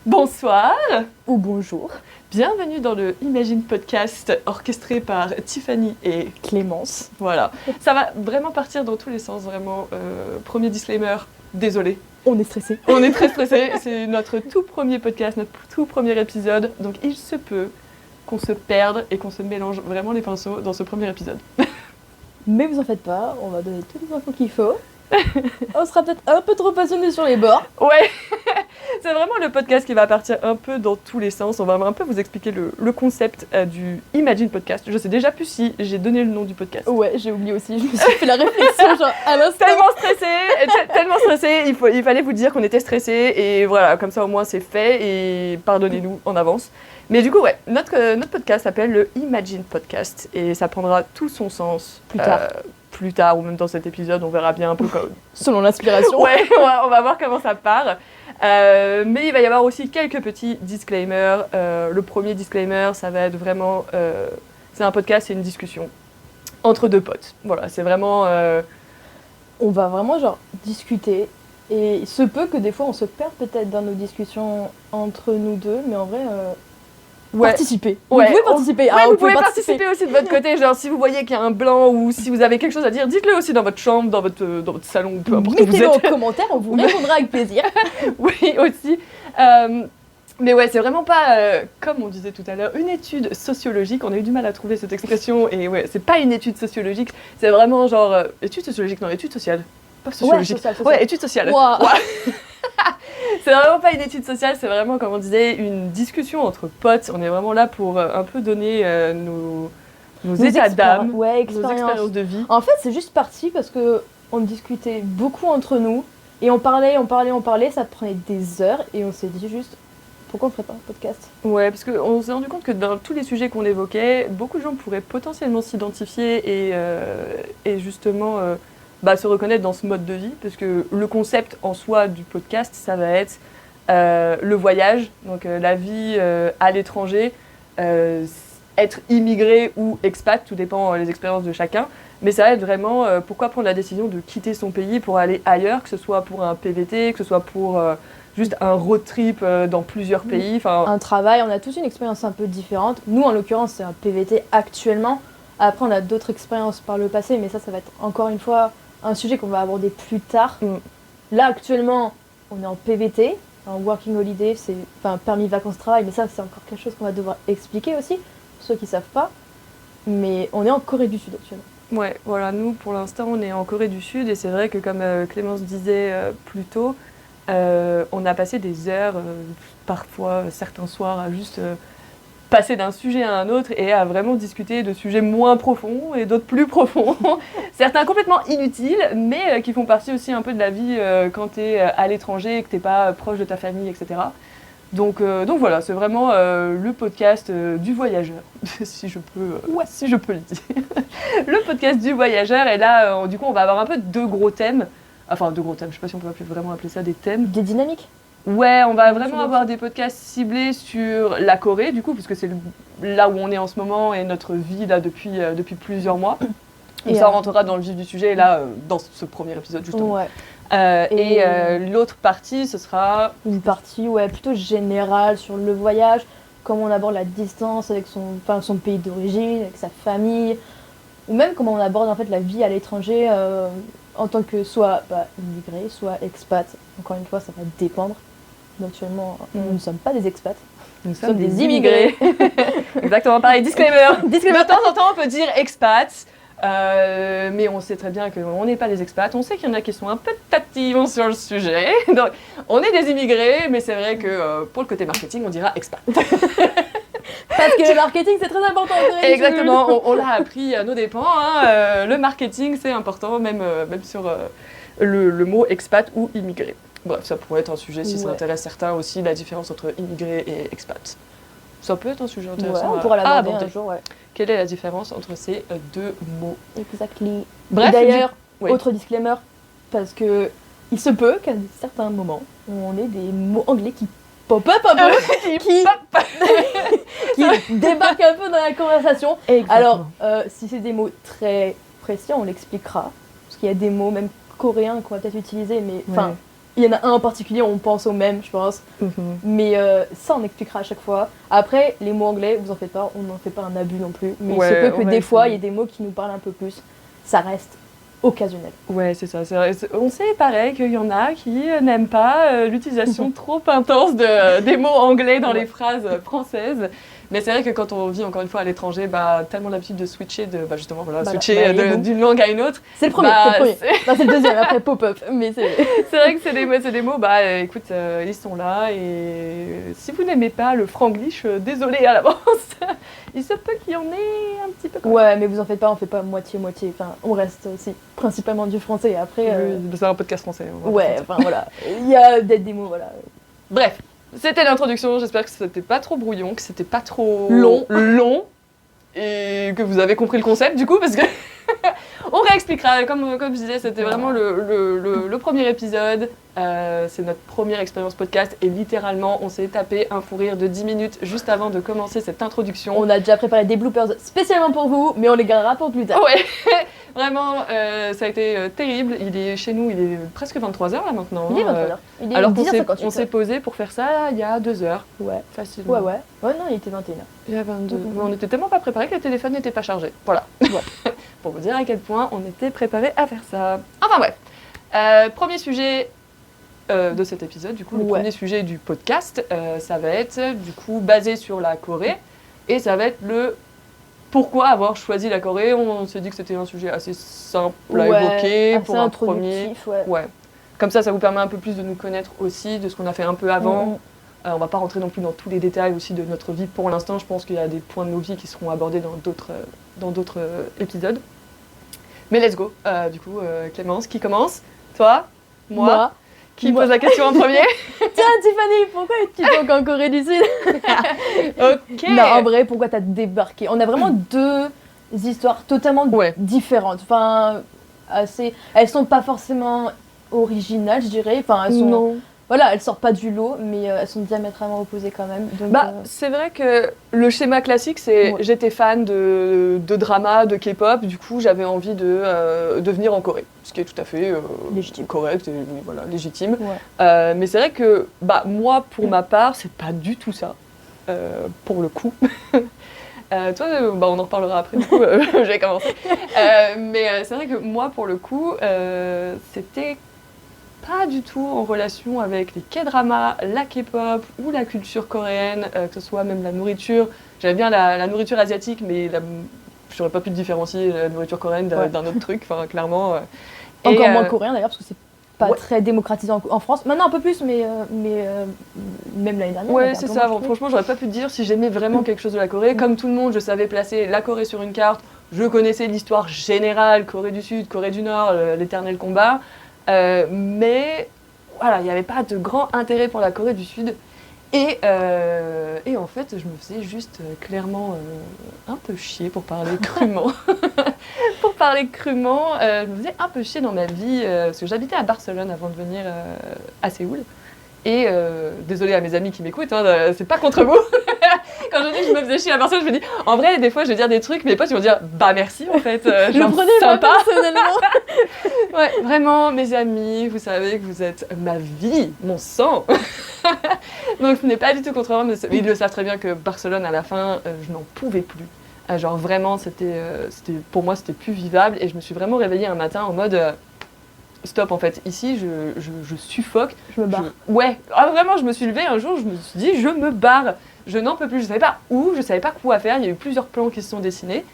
Bonsoir ou bonjour, bienvenue dans le Imagine Podcast orchestré par Tiffany et Clémence. Voilà, ça va vraiment partir dans tous les sens, vraiment. Premier disclaimer, désolé. On est stressé. On est très stressé, c'est notre tout premier podcast, notre tout premier épisode, donc il se peut qu'on se perde et qu'on se mélange vraiment les pinceaux dans ce premier épisode. Mais vous en faites pas, on va donner toutes les infos qu'il faut. On sera peut-être un peu trop passionné sur les bords. Ouais, c'est vraiment le podcast qui va partir un peu dans tous les sens. On va un peu vous expliquer le concept du Imagine Podcast. Je sais déjà plus si j'ai donné le nom du podcast. Ouais, j'ai oublié aussi, je me suis fait la réflexion genre à l'instant. Tellement stressé, il fallait vous dire qu'on était stressé et voilà, comme ça au moins c'est fait et pardonnez-nous en avance. Mais du coup, ouais, notre podcast s'appelle le Imagine Podcast et ça prendra tout son sens plus tard ou même dans cet épisode, on verra bien un peu comme... Selon l'inspiration. Ouais, on va voir comment ça part. Mais il va y avoir aussi quelques petits disclaimers. Le premier disclaimer, ça va être vraiment... c'est un podcast, c'est une discussion entre deux potes. Voilà, c'est vraiment... On va vraiment genre discuter. Et il se peut que des fois on se perde peut-être dans nos discussions entre nous deux, mais en vrai... Participer. Ouais. Vous pouvez participer. Vous pouvez participer aussi de votre côté. Genre, si vous voyez qu'il y a un blanc ou si vous avez quelque chose à dire, dites-le aussi dans votre chambre, dans votre salon, peu importe où vous êtes. Mettez-le en commentaire, on vous répondra avec plaisir. Oui, aussi. Mais ouais, c'est vraiment pas, comme on disait tout à l'heure, une étude sociologique. On a eu du mal à trouver cette expression. Et ouais, c'est pas une étude sociologique. C'est vraiment genre... étude sociologique, non, étude sociale. Pas sociologique. Ouais, social. Ouais, étude sociale. Wow. Ouais. C'est vraiment pas une étude sociale, c'est vraiment, comme on disait, une discussion entre potes. On est vraiment là pour un peu donner nos états d'âme, nos expériences de vie. En fait, c'est juste parti parce que on discutait beaucoup entre nous et on parlait, ça prenait des heures et on s'est dit juste pourquoi on ferait pas un podcast ? Ouais, parce qu'on s'est rendu compte que dans tous les sujets qu'on évoquait, beaucoup de gens pourraient potentiellement s'identifier et justement... se reconnaître dans ce mode de vie, parce que le concept en soi du podcast, ça va être le voyage, donc la vie à l'étranger, être immigré ou expat, tout dépend des expériences de chacun, mais ça va être vraiment pourquoi prendre la décision de quitter son pays pour aller ailleurs, que ce soit pour un PVT, que ce soit pour juste un road trip dans plusieurs pays. Un travail, on a tous une expérience un peu différente. Nous, en l'occurrence, c'est un PVT actuellement. Après, on a d'autres expériences par le passé, mais ça va être encore une fois un sujet qu'on va aborder plus tard. Là, actuellement, on est en PVT, en Working Holiday, c'est permis vacances-travail, mais ça, c'est encore quelque chose qu'on va devoir expliquer aussi, pour ceux qui ne savent pas. Mais on est en Corée du Sud actuellement. Ouais, voilà, nous, pour l'instant, on est en Corée du Sud, et c'est vrai que, comme Clémence disait plus tôt, on a passé des heures, parfois, certains soirs, à juste... passer d'un sujet à un autre et à vraiment discuter de sujets moins profonds et d'autres plus profonds. Certains complètement inutiles, mais qui font partie aussi un peu de la vie quand tu es à l'étranger et que tu n'es pas proche de ta famille, etc. Donc voilà, c'est vraiment le podcast du voyageur, si je peux le dire. Le podcast du voyageur, et là, du coup, on va avoir un peu deux gros thèmes. Enfin, deux gros thèmes, je ne sais pas si on peut vraiment appeler ça des thèmes. Des dynamiques ? Ouais, on va vraiment avoir des podcasts ciblés sur la Corée, du coup, puisque c'est là où on est en ce moment et notre vie là depuis plusieurs mois. Et ça rentrera dans le vif du sujet, là, dans ce premier épisode, justement. Ouais. L'autre partie, ce sera... une partie plutôt générale sur le voyage, comment on aborde la distance avec son pays d'origine, avec sa famille, ou même comment on aborde en fait la vie à l'étranger en tant que soit immigré, soit expat. Encore une fois, ça va dépendre. Actuellement, nous ne sommes pas des expats. Nous sommes des immigrés. Exactement pareil. Disclaimer. De temps en temps, on peut dire expat, mais on sait très bien qu'on n'est pas des expats. On sait qu'il y en a qui sont un peu tatillons sur le sujet. Donc, on est des immigrés, mais c'est vrai que pour le côté marketing, on dira expat. Parce que le marketing, c'est très important. Exactement, on l'a appris à nos dépens. Le marketing, c'est important, même sur le mot expat ou immigré. Bref, ça pourrait être un sujet si ça intéresse certains aussi, la différence entre immigré et expat. Ça peut être un sujet intéressant on pourra l'aborder un jour, Quelle est la différence entre ces deux mots ? Exactly. Bref, et d'ailleurs, autre disclaimer, parce que il se peut qu'à certains moments, on ait des mots anglais qui pop up un peu, qui débarquent un peu dans la conversation. Exactement. Alors, si c'est des mots très précis, on l'expliquera. Parce qu'il y a des mots même coréens qu'on va peut-être utiliser, mais Il y en a un en particulier, on pense au même, je pense. Mais ça, on expliquera à chaque fois. Après, les mots anglais, vous en faites pas, on n'en fait pas un abus non plus. Mais il se peut que des fois, il y ait des mots qui nous parlent un peu plus. Ça reste occasionnel. Ouais, c'est ça. On sait pareil qu'il y en a qui n'aiment pas l'utilisation trop intense des mots anglais dans les phrases françaises. Mais c'est vrai que quand on vit encore une fois à l'étranger, tellement l'habitude de switcher, d'une langue à une autre. C'est le premier, c'est le deuxième, après pop-up. Mais c'est vrai que c'est des mots, écoute, ils sont là. Et si vous n'aimez pas le franglish, désolé à l'avance. Il se peut qu'il y en ait un petit peu comme ouais, mais vous en faites pas, on fait pas moitié-moitié. Enfin, on reste aussi principalement du français. Après, c'est un podcast français. Ouais, enfin voilà. Il y a peut-être des mots, voilà. Bref. C'était l'introduction, j'espère que c'était pas trop brouillon, que c'était pas trop long et que vous avez compris le concept du coup parce que on réexpliquera, comme je disais, c'était vraiment le premier épisode, c'est notre première expérience podcast et littéralement on s'est tapé un fou rire de 10 minutes juste avant de commencer cette introduction. On a déjà préparé des bloopers spécialement pour vous, mais on les gardera pour plus tard. Ouais, vraiment, ça a été terrible. Chez nous, il est presque 23h là maintenant. Il est 23h. Alors qu'on s'est posé pour faire ça il y a 2 heures. Ouais. Facilement. Ouais, non, il était 21h. Il y a 22. Mais on était tellement pas préparés que le téléphone n'était pas chargé. Voilà. Ouais. Pour vous dire à quel point on était préparés à faire ça. Enfin bref. Premier sujet de cet épisode, du coup, le premier sujet du podcast, ça va être du coup basé sur la Corée. Et ça va être le pourquoi avoir choisi la Corée. On s'est dit que c'était un sujet assez simple à évoquer pour un premier. Ouais. Comme ça vous permet un peu plus de nous connaître aussi, de ce qu'on a fait un peu avant. On va pas rentrer non plus dans tous les détails aussi de notre vie pour l'instant. Je pense qu'il y a des points de nos vies qui seront abordés dans d'autres épisodes. Mais let's go. Du coup, Clémence, qui commence? Toi? Moi. Qui pose la question en premier? Tiens, Tiffany, pourquoi es-tu donc en Corée du Sud? Ok. Non, en vrai, pourquoi t'as débarqué? On a vraiment deux histoires totalement différentes. Enfin, elles sont pas forcément originales, je dirais. Enfin, elles sont... Non. Voilà, elles sortent pas du lot, mais elles sont diamétralement opposées quand même. Donc, c'est vrai que le schéma classique, c'est j'étais fan de drama, de K-pop, du coup j'avais envie de venir en Corée, ce qui est tout à fait légitime. Correct et voilà, légitime. Ouais. Mais c'est vrai que moi, pour ma part, c'est pas du tout ça, pour le coup. Toi, on en reparlera après, du coup, j'ai commencé. Mais c'est vrai que moi, pour le coup, c'était pas du tout en relation avec les K-dramas, la K-pop ou la culture coréenne, que ce soit même la nourriture. J'aimais bien la nourriture asiatique, mais j'aurais pas pu différencier la nourriture coréenne d'un autre truc, enfin clairement. Encore moins coréen d'ailleurs, parce que c'est pas très démocratisé en France. Maintenant un peu plus, mais même l'année dernière. Ouais, c'est ça. Franchement, j'aurais pas pu te dire si j'aimais vraiment quelque chose de la Corée. Comme tout le monde, je savais placer la Corée sur une carte. Je connaissais l'histoire générale, Corée du Sud, Corée du Nord, l'éternel combat. Mais voilà, il n'y avait pas de grand intérêt pour la Corée du Sud. Et en fait, je me faisais juste clairement un peu chier, pour parler crûment. Je me faisais un peu chier dans ma vie, parce que j'habitais à Barcelone avant de venir à Séoul. Et désolée à mes amis qui m'écoutent, c'est pas contre vous. Quand je dis que je me faisais chier à Barcelone, je me dis, en vrai, des fois, je vais dire des trucs, mes potes, ils vont dire, merci, en fait. Je le prenais sympa, personnellement. Ouais, vraiment, mes amis, vous savez que vous êtes ma vie, mon sang. Donc, ce n'est pas du tout contre moi, mais ils le savent très bien que Barcelone, à la fin, je n'en pouvais plus. Genre, vraiment, pour moi, c'était plus vivable. Et je me suis vraiment réveillée un matin en mode... stop, en fait, ici, je suffoque. Je me barre. Vraiment, je me suis levée un jour, je me suis dit, je me barre. Je n'en peux plus, je savais pas où, je savais pas quoi faire. Il y a eu plusieurs plans qui se sont dessinés.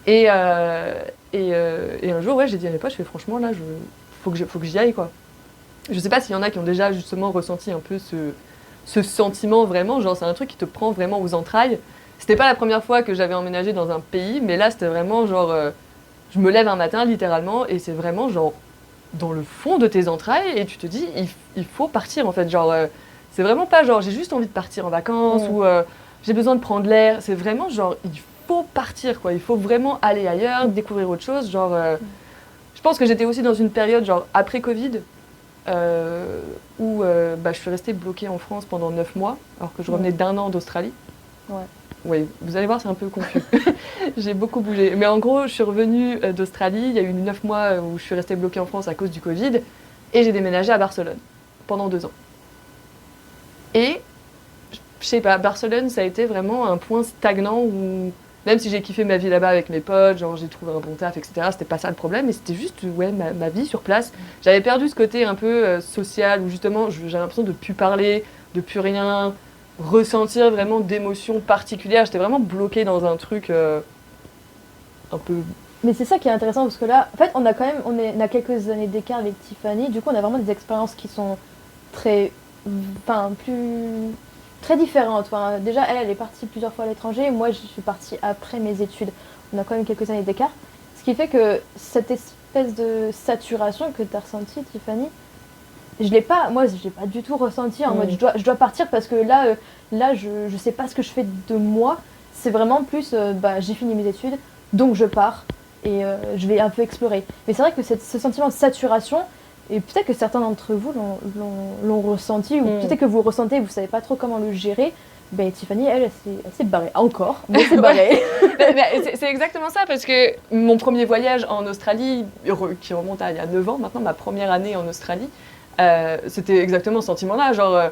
Et un jour, j'ai dit à mes potes, franchement, là, faut que j'y aille, quoi. Je sais pas s'il y en a qui ont déjà, justement, ressenti un peu ce sentiment, vraiment. Genre, c'est un truc qui te prend vraiment aux entrailles. C'était pas la première fois que j'avais emménagé dans un pays, mais là, c'était vraiment, genre... je me lève un matin, littéralement, et c'est vraiment, genre... dans le fond de tes entrailles et tu te dis il faut partir en fait, genre c'est vraiment pas genre j'ai juste envie de partir en vacances ou j'ai besoin de prendre l'air, c'est vraiment genre il faut partir quoi, il faut vraiment aller ailleurs, découvrir autre chose, genre je pense que j'étais aussi dans une période genre après Covid où je suis restée bloquée en France pendant 9 mois alors que je revenais d'1 an d'Australie. Oui, vous allez voir, c'est un peu confus. J'ai beaucoup bougé. Mais en gros, je suis revenue d'Australie. Il y a eu 9 mois où je suis restée bloquée en France à cause du Covid. Et j'ai déménagé à Barcelone. pendant 2 ans. Et, je sais pas, Barcelone, ça a été vraiment un point stagnant où, même si j'ai kiffé ma vie là-bas avec mes potes, genre j'ai trouvé un bon taf, etc., c'était pas ça le problème, mais c'était juste, ouais, ma vie sur place. J'avais perdu ce côté un peu social, où justement, j'avais l'impression de plus parler, de plus rien ressentir vraiment d'émotions particulières. J'étais vraiment bloquée dans un truc un peu... Mais c'est ça qui est intéressant parce que là, en fait, on a quelques années d'écart avec Tiffany. Du coup, on a vraiment des expériences qui sont très, très différentes. Enfin, déjà, elle est partie plusieurs fois à l'étranger. Moi, je suis partie après mes études. On a quand même quelques années d'écart. Ce qui fait que cette espèce de saturation que tu as ressentie, Tiffany, je l'ai pas du tout ressenti en mode je dois partir parce que là je sais pas ce que je fais de moi. C'est vraiment plus, j'ai fini mes études, donc je pars et je vais un peu explorer. Mais c'est vrai que ce sentiment de saturation, et peut-être que certains d'entre vous l'ont ressenti, ou peut-être que vous le ressentez, vous savez pas trop comment le gérer. Ben, Tiffany, elle s'est barrée. Encore, mais elle s'est barrée. C'est exactement ça, parce que mon premier voyage en Australie, qui remonte à il y a 9 ans maintenant, ma première année en Australie, c'était exactement ce sentiment-là. Genre,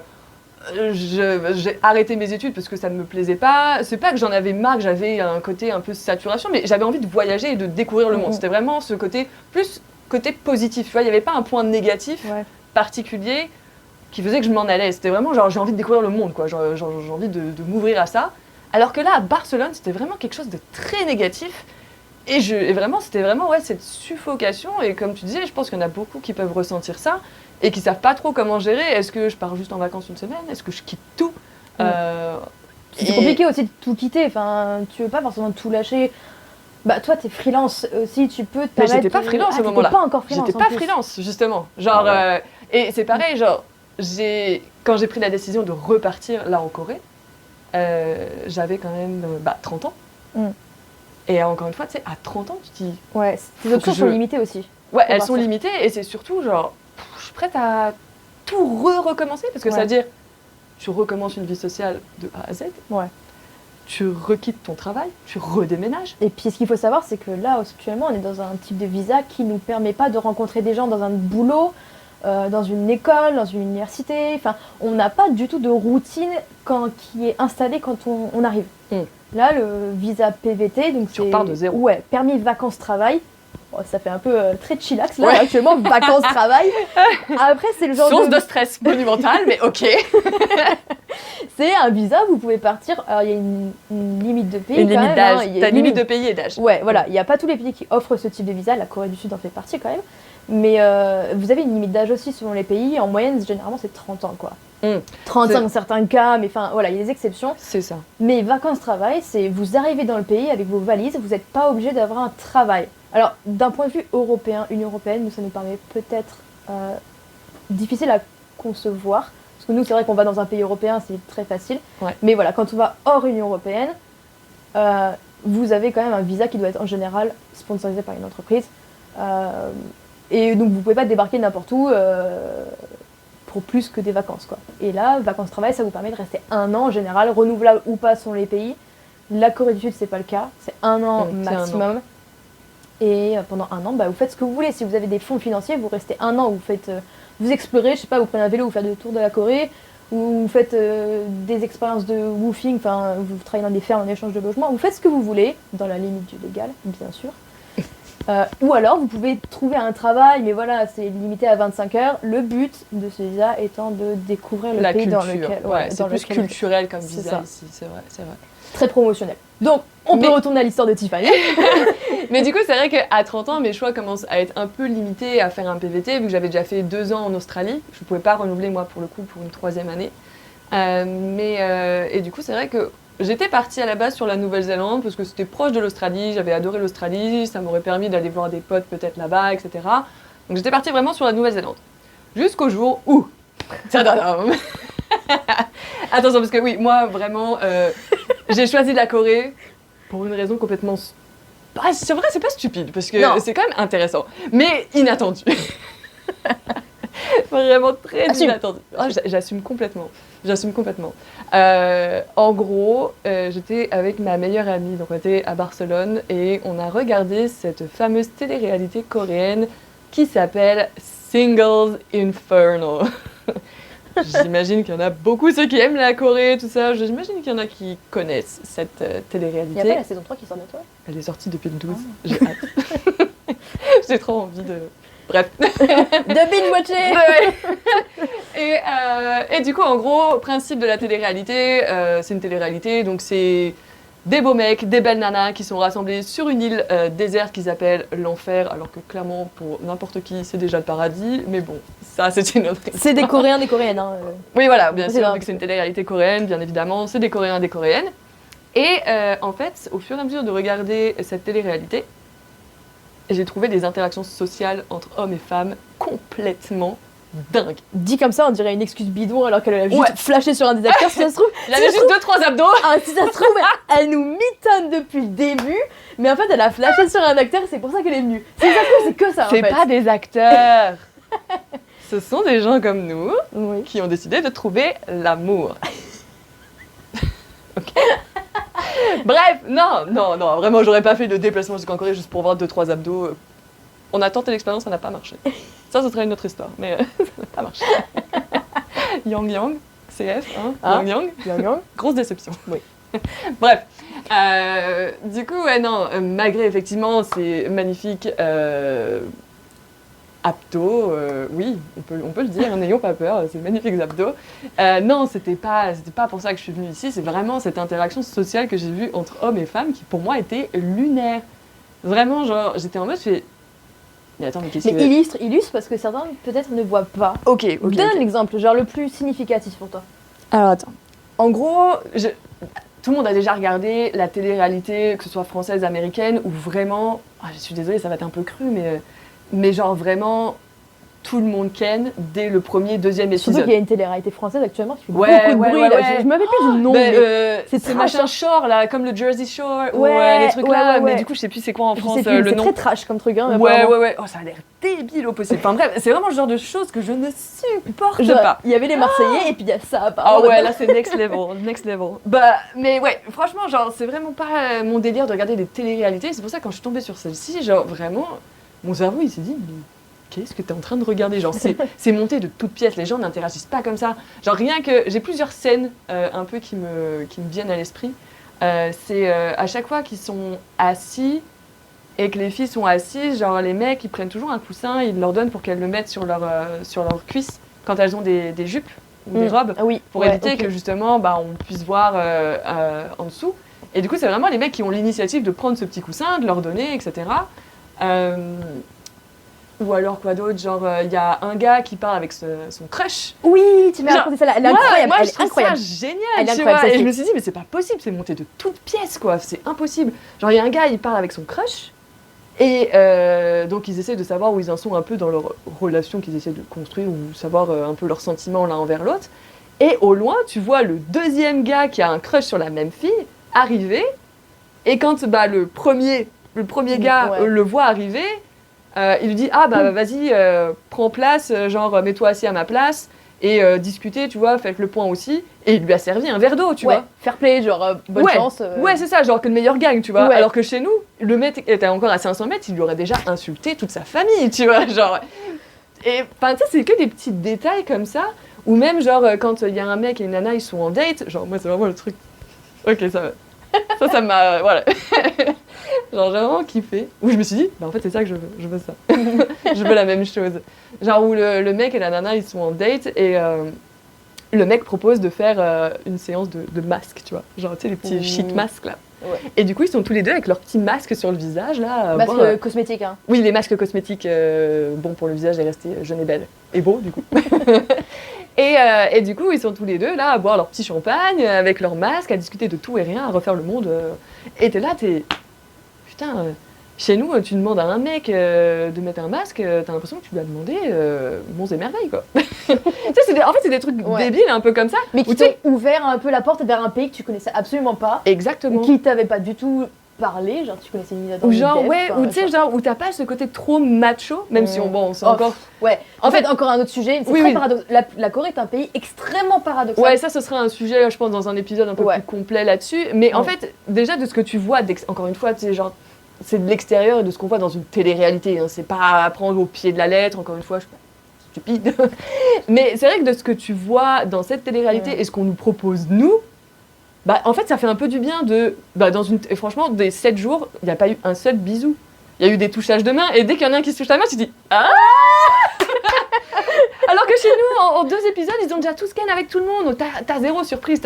j'ai arrêté mes études parce que ça ne me plaisait pas. C'est pas que j'en avais marre, que j'avais un côté un peu saturation, mais j'avais envie de voyager et de découvrir le monde. C'était vraiment ce côté, plus côté positif. Tu vois, il n'y avait pas un point négatif particulier qui faisait que je m'en allais. C'était vraiment genre, j'ai envie de découvrir le monde, quoi. J'ai envie de m'ouvrir à ça. Alors que là, à Barcelone, c'était vraiment quelque chose de très négatif. Et vraiment, c'était vraiment cette suffocation. Et comme tu disais, je pense qu'il y en a beaucoup qui peuvent ressentir ça et qui savent pas trop comment gérer. Est-ce que je pars juste en vacances une semaine? Est-ce que je quitte tout? C'est compliqué aussi de tout quitter. Enfin, tu veux pas forcément tout lâcher. Bah toi, t'es freelance aussi, tu peux te permettre... Mais j'étais pas freelance au moment-là. J'étais pas encore freelance. J'étais pas freelance, justement. Genre, et c'est pareil, genre, quand j'ai pris la décision de repartir là en Corée, j'avais quand même 30 ans. Et encore une fois, tu sais, à 30 ans, tu te dis... Ouais, tes options sont limitées aussi. Ouais, elles sont limitées et c'est surtout genre, je suis prête à tout recommencer parce que ça veut dire, tu recommences une vie sociale de A à Z. Ouais. Tu requittes ton travail, tu redéménages. Et puis ce qu'il faut savoir, c'est que là, actuellement, on est dans un type de visa qui ne nous permet pas de rencontrer des gens dans un boulot, dans une école, dans une université. Enfin, on n'a pas du tout de routine qui est installée quand on arrive. Là, le visa PVT, donc tu repars de zéro. Ouais, permis vacances-travail. Bon, ça fait un peu très chillax là, actuellement, vacances-travail. Après, c'est le genre source de stress monumental, mais ok. C'est un visa, vous pouvez partir. Alors, il y a une limite de pays. Une limite d'âge. T'as une limite de pays et d'âge. Ouais, voilà. Il n'y a pas tous les pays qui offrent ce type de visa. La Corée du Sud en fait partie quand même. Mais vous avez une limite d'âge aussi selon les pays. En moyenne, généralement, c'est 30 ans, quoi. 35 dans certains cas, mais enfin, voilà, il y a des exceptions. C'est ça. Mais vacances-travail, c'est vous arrivez dans le pays avec vos valises, vous n'êtes pas obligé d'avoir un travail. Alors, d'un point de vue européen, Union européenne, nous, ça nous permet peut-être difficile à concevoir. Parce que nous, c'est vrai qu'on va dans un pays européen, c'est très facile. Mais voilà, quand on va hors Union européenne, vous avez quand même un visa qui doit être en général sponsorisé par une entreprise. Et donc, vous ne pouvez pas débarquer n'importe où pour plus que des vacances, quoi. Et là, vacances-travail, ça vous permet de rester 1 an en général, renouvelable ou pas selon les pays. La Corée du Sud, c'est pas le cas. C'est 1 an maximum. Et pendant 1 an, vous faites ce que vous voulez. Si vous avez des fonds financiers, vous restez 1 an, vous explorez, je sais pas, vous prenez un vélo, vous faites des tours de la Corée, ou vous faites des expériences de woofing, enfin, vous travaillez dans des fermes en échange de logement, vous faites ce que vous voulez, dans la limite du légal, bien sûr. Ou alors, vous pouvez trouver un travail, mais voilà, c'est limité à 25 heures. Le but de ce visa étant de découvrir le pays dans lequel... c'est plus culturel comme visa ici, c'est vrai. Très promotionnel. Donc, on peut retourner à l'histoire de Tiffany. Mais du coup, c'est vrai qu'à 30 ans, mes choix commencent à être un peu limités à faire un PVT, vu que j'avais déjà fait 2 ans en Australie. Je ne pouvais pas renouveler, moi, pour le coup, pour une 3e année. Et du coup, c'est vrai que j'étais partie à la base sur la Nouvelle-Zélande, parce que c'était proche de l'Australie, j'avais adoré l'Australie, ça m'aurait permis d'aller voir des potes peut-être là-bas, etc. Donc j'étais partie vraiment sur la Nouvelle-Zélande. Jusqu'au jour où... Attention, parce que oui, moi, vraiment... j'ai choisi la Corée pour une raison complètement... c'est vrai, c'est pas stupide, parce que c'est quand même intéressant, mais inattendu. Vraiment très inattendu. J'assume complètement. En gros, j'étais avec ma meilleure amie, donc on était à Barcelone, et on a regardé cette fameuse télé-réalité coréenne qui s'appelle Singles Inferno. J'imagine qu'il y en a beaucoup, ceux qui aiment la Corée, tout ça. J'imagine qu'il y en a qui connaissent cette télé-réalité. Il y a pas la saison 3 qui sort bientôt. Elle est sortie depuis le 12. J'ai hâte. J'ai trop envie de... Bref. De binge-watcher. Et du coup, en gros, principe de la télé-réalité, c'est une télé-réalité, donc c'est des beaux mecs, des belles nanas qui sont rassemblés sur une île déserte qu'ils appellent l'enfer, alors que clairement, pour n'importe qui, c'est déjà le paradis. Mais bon, ça, c'est une autre histoire. C'est des Coréens, des Coréennes. Hein. Oui, voilà, bien sûr, là. vu que c'est une télé-réalité coréenne, bien évidemment, c'est des Coréens, des Coréennes. Et en fait, au fur et à mesure de regarder cette télé-réalité, j'ai trouvé des interactions sociales entre hommes et femmes complètement dingues. Dit comme ça, on dirait une excuse bidon alors qu'elle a juste Ouais. flashé sur un des acteurs. Si ça se trouve, Il avait juste 2-3 abdos. si ça se trouve, elle nous mitonne depuis le début, mais en fait, elle a flashé sur un acteur, c'est pour ça qu'elle est venue. Si ça se trouve, c'est que ça. C'est en fait. pas des acteurs. Ce sont des gens comme nous Oui. qui ont décidé de trouver l'amour. Ok. Bref, non, vraiment, j'aurais pas fait le déplacement jusqu'en Corée juste pour voir 2-3 abdos. On a tenté l'expérience, ça n'a pas marché. Ça, ce serait une autre histoire, mais ça n'a pas marché. Yang, CF, hein, Ah. Yang. Yang. Grosse déception. Oui. Bref, du coup, ouais, non, malgré effectivement ces magnifiques abdos, oui, on peut le dire, n'ayons pas peur, ces magnifiques abdos. Non, c'était pas pour ça que je suis venue ici, c'est vraiment cette interaction sociale que j'ai vue entre hommes et femmes qui pour moi était lunaire. Vraiment, genre, j'étais en mode, je fais... Mais attends, mais qu'est-ce Mais illustre parce que certains peut-être ne voient pas. Ok. Donne l'exemple, genre le plus significatif pour toi. Alors attends. En gros, tout le monde a déjà regardé la télé-réalité, que ce soit française, américaine, où vraiment, je suis désolée, ça va être un peu cru, mais genre vraiment, tout le monde ken dès le premier, deuxième épisode. Surtout qu'il y a une télé-réalité française actuellement qui fait Ouais, beaucoup de bruit. ouais, là. ouais. Je me rappelle plus du nom. mais c'est trash, machin hein. shore là, comme le Jersey Shore, ou Ouais, les trucs là, ouais. mais du coup je sais plus c'est quoi en je France sais plus, le c'est nom. très trash comme truc. Hein, Ouais, apparemment. ouais. Oh, ça a l'air débile au possible. Enfin bref, c'est vraiment le genre de choses que je ne supporte Genre, pas. il y avait les Marseillais et puis il y a ça. Ah apparemment. ouais, là c'est next level. Bah, mais ouais, franchement, genre, c'est vraiment pas mon délire de regarder des télé-réalités. C'est pour ça que quand je suis tombée sur celle-ci, genre, vraiment, mon cerveau il s'est dit, mais qu'est-ce que t'es en train de regarder? Genre, c'est monté de toutes pièces, les gens n'interagissent pas comme ça. Genre, rien que. J'ai plusieurs scènes un peu qui me viennent à l'esprit. C'est à chaque fois qu'ils sont assis et que les filles sont assises, genre, les mecs ils prennent toujours un coussin, ils leur donnent pour qu'elles le mettent sur leurs cuisses quand elles ont des jupes ou des robes. Ah oui. Pour éviter que justement bah, on puisse voir en dessous. Et du coup, c'est vraiment les mecs qui ont l'initiative de prendre ce petit coussin, de leur donner, etc. Ou alors quoi d'autre, genre il y a un gars qui parle avec son crush. Oui, tu m'as raconté ça là. Elle est incroyable. Moi, elle je est trouve incroyable. ça génial, Elle est tu incroyable, vois. ça, Et je c'est- me suis dit, mais c'est pas possible, c'est monté de toutes pièces, quoi. C'est impossible. Genre, il y a un gars, il parle avec son crush. Et donc, ils essaient de savoir où ils en sont un peu dans leur relation qu'ils essaient de construire ou savoir un peu leurs sentiments l'un envers l'autre. Et au loin, tu vois le deuxième gars qui a un crush sur la même fille arriver. Et quand bah, le premier gars Ouais. le voit arriver, il lui dit ah bah vas-y prends place, genre mets-toi assis à ma place et discutez, tu vois, faites le point aussi. Et il lui a servi un verre d'eau, tu Ouais, vois. fair play, genre bonne Ouais. chance. Ouais, c'est ça, genre que le meilleur gagne, tu vois. Ouais. Alors que chez nous, le mec était encore à 500 mètres, il lui aurait déjà insulté toute sa famille, tu vois, genre. Et enfin, tu sais, c'est que des petits détails comme ça. Ou même, genre, quand il y a un mec et une nana, ils sont en date, genre, moi, c'est vraiment le truc. Ok, ça m'a. Voilà. Genre, j'ai vraiment kiffé. Où je me suis dit, bah en fait, c'est ça que je veux ça. Je veux la même chose. Genre, où le mec et la nana, ils sont en date et le mec propose de faire une séance de masques, tu vois. Genre, tu sais, les petits sheet masques là. Ouais. Et du coup, ils sont tous les deux avec leurs petits masques sur le visage là. Masque bon, cosmétique, hein. oui, les masques cosmétiques, bon pour le visage et rester jeune et belle. Et beau, du coup. Et du coup, ils sont tous les deux là à boire leur petit champagne, avec leurs masques, à discuter de tout et rien, à refaire le monde. Et t'es là, putain, chez nous, tu demandes à un mec de mettre un masque, t'as l'impression que tu lui as demandé monts et merveilles, quoi. Tu sais, en fait, c'est des trucs Ouais. débiles, un peu comme ça. Mais Où qui tu sais- t'ont ouvert un peu la porte vers un pays que tu connaissais absolument pas, Exactement. qui t'avait pas du tout parlé, genre tu connaissais ni la Ou genre, ni ouais, ou tu sais, genre, où t'as pas ce côté trop macho, même si on c'est Oh, encore. Ouais, en fait, encore un autre sujet, c'est Oui, très oui. paradoxal. La Corée est un pays extrêmement paradoxal. Ouais, ça, ce sera un sujet, je pense, dans un épisode un peu Ouais. plus complet là-dessus. Mais en Ouais. fait, déjà, de ce que tu vois, encore une fois, tu sais, genre, c'est de l'extérieur et de ce qu'on voit dans une télé-réalité. Hein. C'est pas à prendre au pied de la lettre, encore une fois. stupide. Mais c'est vrai que de ce que tu vois dans cette télé-réalité et ce qu'on nous propose, nous, bah, en fait, ça fait un peu du bien de... Bah, et franchement, des 7 jours, il n'y a pas eu un seul bisou. Il y a eu des touchages de main, et dès qu'il y en a un qui se touche la main, tu dis « Ah !» Alors que chez nous, en 2 épisodes, ils ont déjà tout scan avec tout le monde, donc t'as zéro surprise,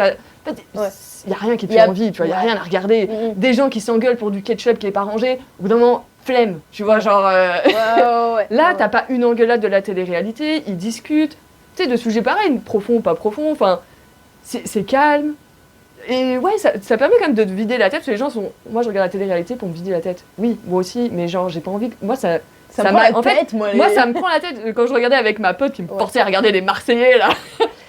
il n'y a rien qui te fait envie, tu vois, il n'y a rien à regarder. Des gens qui s'engueulent pour du ketchup qui n'est pas rangé, au bout d'un moment, flemme, tu vois, genre... Là, t'as pas une engueulade de la télé-réalité, ils discutent, tu sais, de sujets pareils, profonds ou pas profonds, enfin, c'est calme. Et ouais, ça permet quand même de te vider la tête, parce que les gens sont... Moi, je regarde la télé-réalité pour me vider la tête. Oui, moi aussi, mais genre, j'ai pas envie... Moi, ça me prend la tête, moi, ça me prend la tête. Quand je regardais avec ma pote qui me forçait à regarder les Marseillais, là,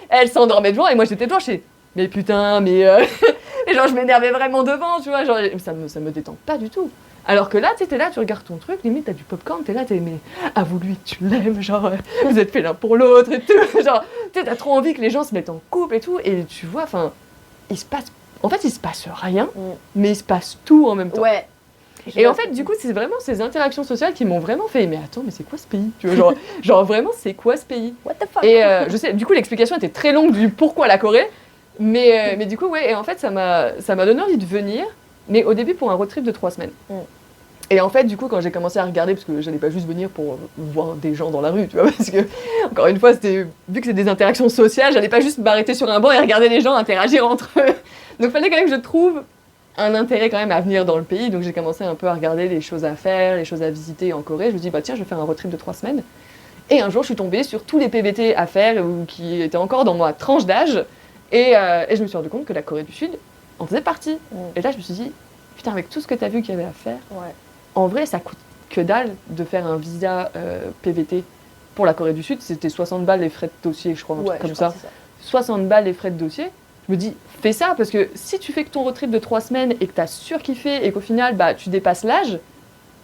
elle s'endormait devant, et moi, j'étais devant, je sais, mais putain, mais... Et genre, je m'énervais vraiment devant, tu vois, genre, ça me détend pas du tout. Alors que là, tu sais, t'es là, tu regardes ton truc, limite, t'as du popcorn, t'es là, mais avoue-lui que tu l'aimes, genre, vous êtes fait l'un pour l'autre et tout. Genre, tu sais, t'as trop envie que les gens se mettent en couple et tout, et tu vois, enfin... il se passe rien, mais il se passe tout en même temps. Ouais. Et en fait, du coup, c'est vraiment ces interactions sociales qui m'ont vraiment fait, mais attends, mais c'est quoi ce pays, tu vois, genre vraiment, c'est quoi ce pays? What the fuck? Et je sais, du coup, l'explication était très longue du pourquoi la Corée, mais du coup, ouais, et en fait, ça m'a donné envie de venir, mais au début pour un road trip de 3 semaines. Et en fait, du coup, quand j'ai commencé à regarder, parce que j'allais pas juste venir pour voir des gens dans la rue, tu vois, parce que, encore une fois, vu que c'est des interactions sociales, j'allais pas juste m'arrêter sur un banc et regarder les gens interagir entre eux. Donc, il fallait quand même que je trouve un intérêt quand même à venir dans le pays. Donc, j'ai commencé un peu à regarder les choses à faire, les choses à visiter en Corée. Je me dis, bah tiens, je vais faire un road trip de 3 semaines. Et un jour, je suis tombée sur tous les PVT à faire, qui étaient encore dans ma tranche d'âge. Et je me suis rendu compte que la Corée du Sud en faisait partie. Et là, je me suis dit, putain, avec tout ce que t'as vu qu'il y avait à faire... En vrai, ça coûte que dalle de faire un visa PVT pour la Corée du Sud. C'était 60 balles les frais de dossier, je crois, un truc comme ça. 60 balles les frais de dossier. Je me dis, fais ça, parce que si tu fais que ton road trip de 3 semaines et que t'as surkiffé et qu'au final, bah, tu dépasses l'âge,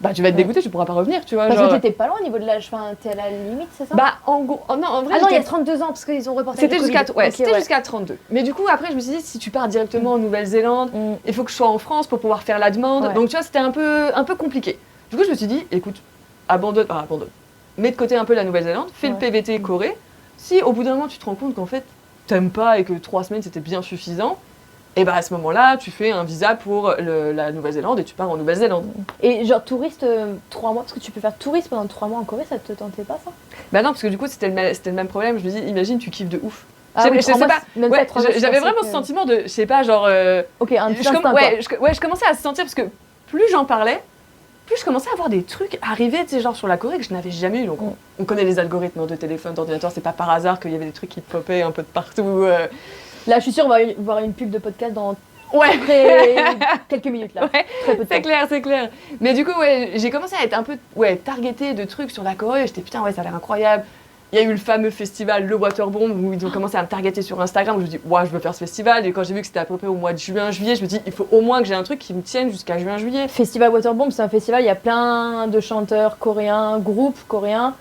bah, tu vas être dégoûté, tu pourras pas revenir, tu vois. Parce que t'étais pas loin au niveau de l'âge, enfin, t'es à la limite, c'est ça? Bah, en gros, non, en vrai... Ah non, il y a 32 ans, parce qu'ils ont reporté C'était jusqu'à 32. Mais du coup, après, je me suis dit, si tu pars directement en Nouvelle-Zélande, il faut que je sois en France pour pouvoir faire la demande. Donc, tu vois, c'était un peu compliqué. Du coup, je me suis dit, écoute, abandonne. Mets de côté un peu la Nouvelle-Zélande, fais le PVT Corée. Si, au bout d'un moment, tu te rends compte qu'en fait, t'aimes pas et que 3 semaines, c'était bien suffisant, et bah à ce moment-là, tu fais un visa pour la Nouvelle-Zélande et tu pars en Nouvelle-Zélande. Et genre touriste 3 mois, parce que tu peux faire touriste pendant 3 mois en Corée, ça te tentait pas ça? Bah non, parce que du coup c'était le même problème. Je me dis, imagine, tu kiffes de ouf. Je sais pas. Ouais, j'avais vraiment que... ce sentiment de, je sais pas, genre. Ok, un petit instinct, je commençais à se sentir, parce que plus j'en parlais, plus je commençais à avoir des trucs arriver, tu sais, genre sur la Corée que je n'avais jamais eu. Donc on connaît les algorithmes de téléphone, d'ordinateur, c'est pas par hasard qu'il y avait des trucs qui popaient un peu de partout. Là, je suis sûre, on va voir une pub de podcast dans quelques minutes là. Ouais, très peu de temps. C'est clair. Mais du coup, ouais, j'ai commencé à être un peu targetée de trucs sur la Corée. J'étais putain, ouais, ça a l'air incroyable. Il y a eu le fameux festival, le Waterbomb, où ils ont commencé à me targeter sur Instagram. Où je me dis, ouais, je veux faire ce festival. Et quand j'ai vu que c'était à peu près au mois de juin, juillet, je me dis, il faut au moins que j'ai un truc qui me tienne jusqu'à juin, juillet. Festival Waterbomb, c'est un festival, il y a plein de chanteurs coréens, groupes coréens.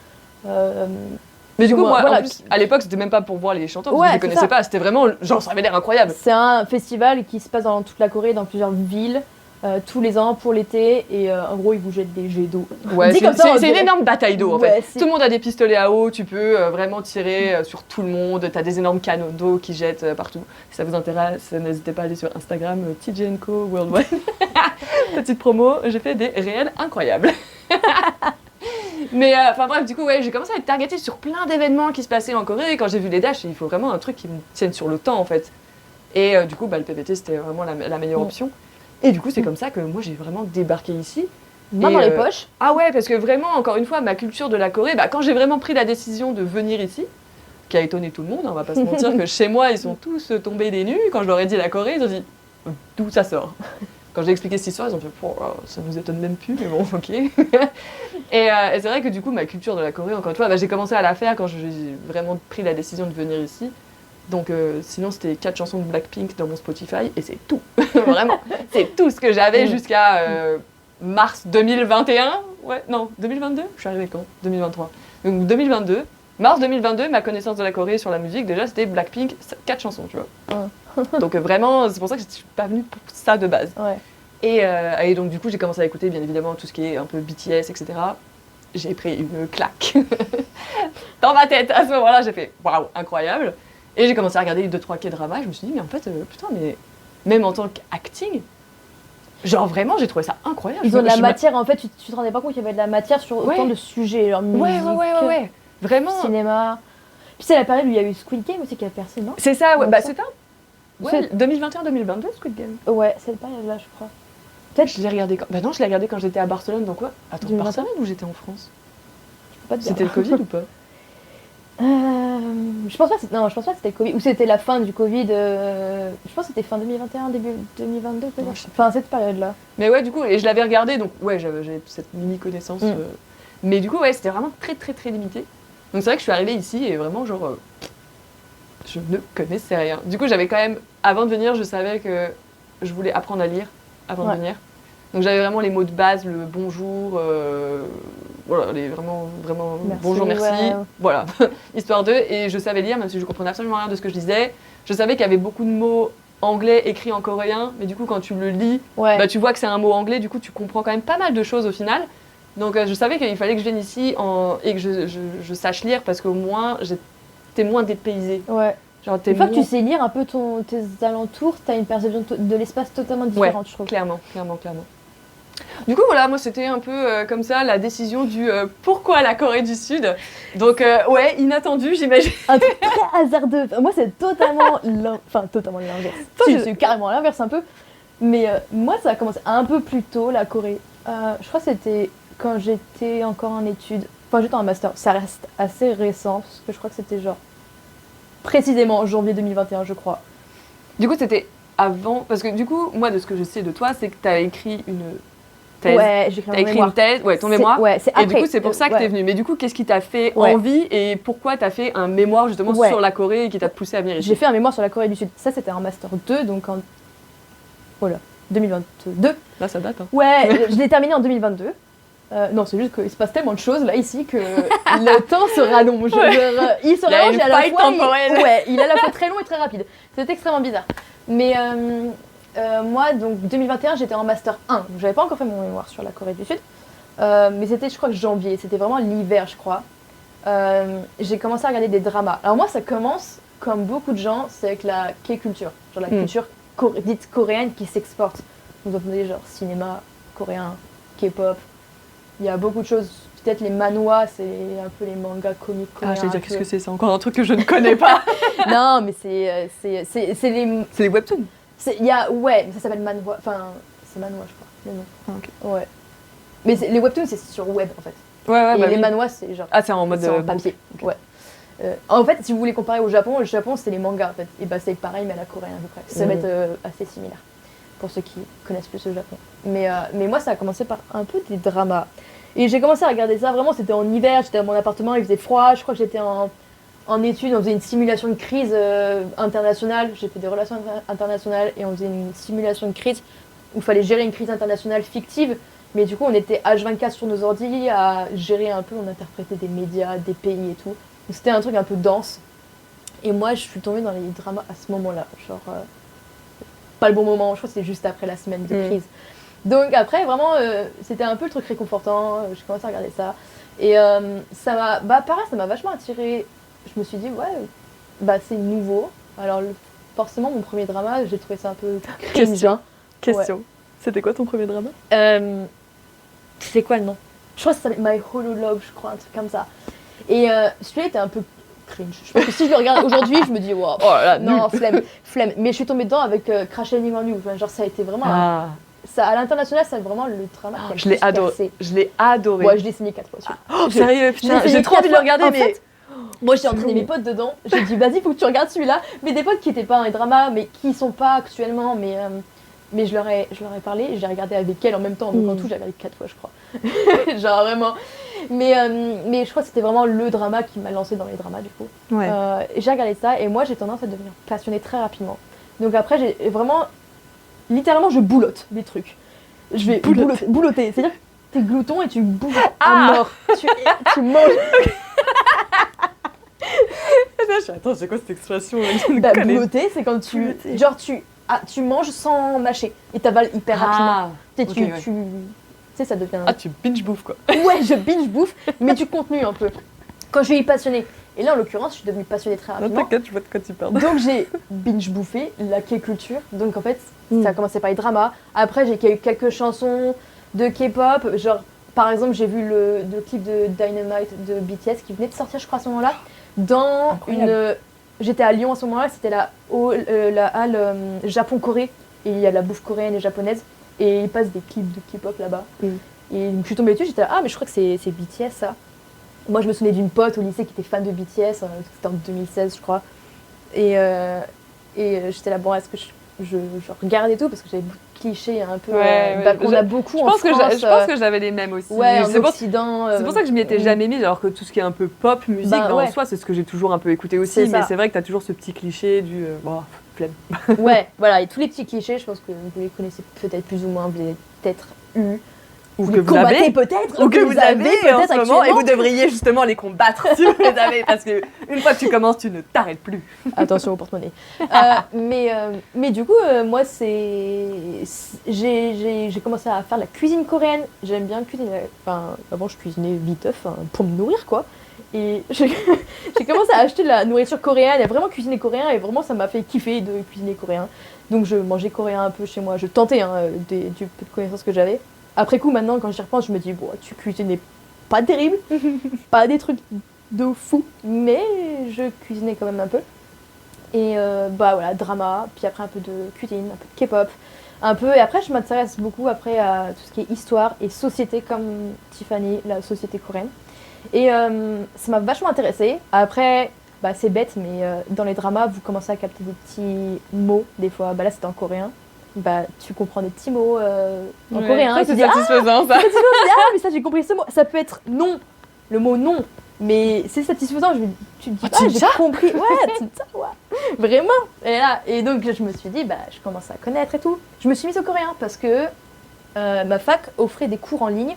Mais du coup, moi, en plus, à l'époque, c'était même pas pour voir les chanteurs, parce que je les connaissais pas. C'était vraiment, genre, ça avait l'air incroyable. C'est un festival qui se passe dans toute la Corée, dans plusieurs villes. Tous les ans pour l'été, et en gros ils vous jettent des jets d'eau. Ouais, c'est une énorme bataille d'eau en fait. Tout le monde a des pistolets à eau, tu peux vraiment tirer sur tout le monde, t'as des énormes canons d'eau qui jettent partout. Si ça vous intéresse, n'hésitez pas à aller sur Instagram, TJ&Co Worldwide. Petite promo, j'ai fait des réels incroyables. Mais enfin bref, du coup, ouais, j'ai commencé à être targetée sur plein d'événements qui se passaient en Corée, et quand j'ai vu les dates, il faut vraiment un truc qui me tienne sur le temps en fait. Et du coup, le PVT c'était vraiment la meilleure option. Et du coup, c'est comme ça que moi, j'ai vraiment débarqué ici. Main dans les poches. Ah ouais, parce que vraiment, encore une fois, ma culture de la Corée, bah, quand j'ai vraiment pris la décision de venir ici, qui a étonné tout le monde, on va pas se mentir, que chez moi, ils sont tous tombés des nues. Quand je leur ai dit la Corée, ils ont dit d'où ça sort. Quand j'ai expliqué cette histoire, ils ont fait ça nous étonne même plus, mais bon, ok. Et c'est vrai que du coup, ma culture de la Corée, encore une fois, bah, j'ai commencé à la faire quand j'ai vraiment pris la décision de venir ici. Donc sinon c'était 4 chansons de Blackpink dans mon Spotify et c'est tout, vraiment, c'est tout ce que j'avais jusqu'à mars 2021, ouais, non, 2022, je suis arrivée quand? 2023. Donc 2022, mars 2022, ma connaissance de la Corée sur la musique, déjà c'était Blackpink, 4 chansons, tu vois. Donc vraiment, c'est pour ça que je suis pas venue pour ça de base. Ouais. Et donc du coup j'ai commencé à écouter bien évidemment tout ce qui est un peu BTS, etc. j'ai pris une claque dans ma tête. À ce moment-là, j'ai fait waouh, incroyable. Et j'ai commencé à regarder les 2-3 K-dramas. Je me suis dit, mais en fait, putain, mais même en tant qu'acting, genre vraiment, j'ai trouvé ça incroyable. Ils ont de la matière, en fait, tu te rendais pas compte qu'il y avait de la matière sur autant de sujets, genre musique, ouais. Vraiment. Cinéma. Puis c'est la période où il y a eu Squid Game aussi qui a percé, non? C'est ça, ouais. Comme Bah, ça. c'est ça. Ouais, 2021-2022, Squid Game. Ouais, cette période-là, je crois. Peut-être. Je l'ai regardé quand... Bah non, je l'ai regardé quand j'étais à Barcelone, donc quoi? Attends, 2021? Barcelone ou j'étais en France? Je peux pas te dire. C'était le Covid ou pas? Je pense pas que c'était le Covid. Ou c'était la fin du Covid. Je pense que c'était fin 2021, début 2022 peut-être. Enfin, cette période-là. Mais ouais, du coup, et je l'avais regardé, donc ouais, j'avais cette mini connaissance. Mais du coup, ouais, c'était vraiment très très très limité. Donc c'est vrai que je suis arrivée ici et vraiment genre... je ne connaissais rien. Du coup, j'avais quand même... Avant de venir, je savais que je voulais apprendre à lire avant de venir. Donc j'avais vraiment les mots de base, le bonjour, voilà, les vraiment merci, bonjour, merci, voilà, histoire de. Et je savais lire, même si je comprenais absolument rien de ce que je disais. Je savais qu'il y avait beaucoup de mots anglais écrits en coréen, mais du coup quand tu le lis, bah, tu vois que c'est un mot anglais, du coup tu comprends quand même pas mal de choses au final. Donc je savais qu'il fallait que je vienne ici et que je sache lire parce qu'au moins j'étais moins dépaysée. Ouais. Genre, une fois que tu sais lire un peu tes alentours, t'as une perception de l'espace totalement différente, je trouve. Clairement. Du coup, voilà, moi, c'était un peu comme ça la décision du pourquoi la Corée du Sud. Donc, ouais, inattendu, j'imagine. Un truc très hasardeux. Moi, c'est totalement l'inverse. C'est carrément l'inverse un peu. Mais moi, ça a commencé un peu plus tôt, la Corée. Je crois que c'était quand j'étais encore en études. Enfin, j'étais en master. Ça reste assez récent, parce que je crois que c'était genre précisément en janvier 2021, je crois. Du coup, c'était avant... Parce que du coup, moi, de ce que je sais de toi, c'est que tu as écrit une thèse. Ouais, j'ai écrit une thèse, ton mémoire. Ouais, c'est après. Et du coup, c'est pour ça que tu es venue. Mais du coup, qu'est-ce qui t'a fait envie et pourquoi tu as fait un mémoire justement sur la Corée et qui t'a poussé à venir ici? J'ai fait un mémoire sur la Corée du Sud. Ça, c'était un master 2, donc en... Voilà, 2022. Là, ça date, hein. Ouais, je l'ai terminé en 2022. Non, c'est juste qu'il se passe tellement de choses là ici que le temps se rallonge. Il se rallonge et à la fois il est à la fois très long et très rapide. C'est extrêmement bizarre. Mais moi, donc 2021, j'étais en master 1. Donc, j'avais pas encore fait mon mémoire sur la Corée du Sud. Mais c'était, je crois, janvier. C'était vraiment l'hiver, je crois. J'ai commencé à regarder des dramas. Alors moi, ça commence, comme beaucoup de gens, c'est avec la K-culture. Genre la culture dite coréenne qui s'exporte. Vous entendez genre cinéma coréen, K-pop. Il y a beaucoup de choses, peut-être les manhwas, c'est un peu les mangas comiques coréens. Ah, je vais dire, qu'est-ce que c'est? C'est encore un truc que je ne connais pas. Non, mais c'est les... C'est les webtoons. Ouais, mais ça s'appelle manhwa, enfin, c'est manhwa, je crois, le nom. Ah, ok. Ouais. Mais les webtoons, c'est sur web, en fait. Ouais, et les manhwas, c'est genre... Ah, c'est en mode... en papier, okay. Ouais. En fait, si vous voulez comparer au Japon, c'est les mangas, en fait. Et bah, c'est pareil, mais à la coréenne, à peu près. Ça va être assez similaire, pour ceux qui connaissent plus le Japon. Mais moi, ça a commencé par un peu des dramas. Et j'ai commencé à regarder ça, vraiment, c'était en hiver, j'étais dans mon appartement, il faisait froid, je crois que j'étais en études, on faisait une simulation de crise internationale, j'ai fait des relations internationales et on faisait une simulation de crise où il fallait gérer une crise internationale fictive, mais du coup on était H24 sur nos ordi à gérer un peu, on interprétait des médias, des pays et tout. Donc, c'était un truc un peu dense. Et moi je suis tombée dans les dramas à ce moment-là, genre pas le bon moment, je crois que c'était juste après la semaine de crise. Donc après, vraiment, c'était un peu le truc réconfortant, j'ai commencé à regarder ça. Et ça m'a vachement attirée. Je me suis dit, c'est nouveau. Alors forcément, mon premier drama, j'ai trouvé ça un peu cringe. Question. Ouais. C'était quoi ton premier drama? C'était quoi le nom? Je crois que ça s'appelait My Hololove, je crois, un truc comme ça. Et celui-là était un peu cringe. Je pense que si je le regarde aujourd'hui, je me dis, wow, non, flemme. Mais je suis tombée dedans avec Crash Landing on You. Genre, ça a été vraiment... Ça, à l'international, c'est vraiment le drama qui a je l'ai adoré. Je l'ai adoré. Ouais, je l'ai signé 4 fois. Oh, sérieux, putain, j'ai trop envie de le regarder, mais... Fait, moi, j'ai entraîné mes potes dedans. J'ai dit, vas-y, faut que tu regardes celui-là. Mais des potes qui n'étaient pas dans les dramas, mais qui sont pas actuellement, mais je leur ai parlé, j'ai regardé avec elle en même temps. Donc en tout, j'ai regardé 4 fois, je crois. Genre vraiment. Mais je crois que c'était vraiment le drama qui m'a lancé dans les dramas, du coup. Ouais. J'ai regardé ça, et moi, j'ai tendance à devenir passionnée très rapidement. Donc après, j'ai vraiment... Littéralement, je boulotte des trucs. Je vais boulotter. C'est-à-dire que t'es glouton et tu bouffes à mort. Tu manges. Attends, c'est quoi cette expression? Boulotter, c'est quand tu manges sans mâcher et t'avales hyper rapidement. sais, ça devient... Ah, tu binge bouffes, quoi. Ouais, je binge bouffe, mais du contenu un peu. Quand je suis passionnée. Et là, en l'occurrence, je suis devenue passionnée très Non, rapidement. t'inquiète, je vois de quoi tu parles. Donc j'ai binge bouffé la K-culture. Donc en fait, ça a commencé par les dramas. Après, j'ai eu quelques chansons de K-pop. Genre, par exemple, j'ai vu le clip de Dynamite de BTS qui venait de sortir, je crois, à ce moment-là. Dans Incroyable. J'étais à Lyon à ce moment-là, c'était la halle Japon-Corée. Et il y a la bouffe coréenne et japonaise. Et ils passent des clips de K-pop là-bas. Et je suis tombée dessus, j'étais là, ah, mais je crois que c'est BTS ça. Moi, je me souvenais d'une pote au lycée qui était fan de BTS, c'était en 2016, je crois. Et j'étais là, bon, est-ce que je regarde et tout, parce que j'avais beaucoup de clichés un peu qu'on a beaucoup en France. Je pense que j'avais les mêmes aussi. Ouais, en Occident. C'est pour ça que je m'y étais jamais mise, alors que tout ce qui est un peu pop, musique, en soi, c'est ce que j'ai toujours un peu écouté aussi. Mais c'est vrai que t'as toujours ce petit cliché du flemme. Ouais, voilà, et tous les petits clichés, je pense que vous les connaissez peut-être plus ou moins, vous les avez peut-être eu. Ou que vous avez peut-être, ou que vous avez peut-être en ce moment, et vous devriez justement les combattre si vous les avez, parce que une fois que tu commences, tu ne t'arrêtes plus. Attention au porte-monnaie. Mais du coup, moi, j'ai commencé à faire la cuisine coréenne. J'aime bien cuisiner. Enfin, avant, je cuisinais viteuf pour me nourrir, quoi. Et j'ai commencé à acheter de la nourriture coréenne, et vraiment cuisiner coréen, et vraiment, ça m'a fait kiffer de cuisiner coréen. Donc, je mangeais coréen un peu chez moi. Je tentais du peu de connaissances que j'avais. Après coup, maintenant, quand j'y repense, je me dis, bon, tu cuisinais pas terrible, pas des trucs de fou, mais je cuisinais quand même un peu. Et voilà, drama, puis après un peu de cuisine, un peu de K-pop, un peu. Et après, je m'intéresse beaucoup après à tout ce qui est histoire et société, comme Tiffany, la société coréenne. Et ça m'a vachement intéressée. Après, c'est bête, mais dans les dramas, vous commencez à capter des petits mots, des fois. Là, c'était en coréen. Tu comprends des petits mots en coréen. C'est satisfaisant, ça. Mais ça, j'ai compris ce mot. Ça peut être non, le mot non, mais c'est satisfaisant. Tu te dis, j'ai compris. Ouais, vraiment. Et donc, je me suis dit, je commence à connaître et tout. Je me suis mise au coréen parce que ma fac offrait des cours en ligne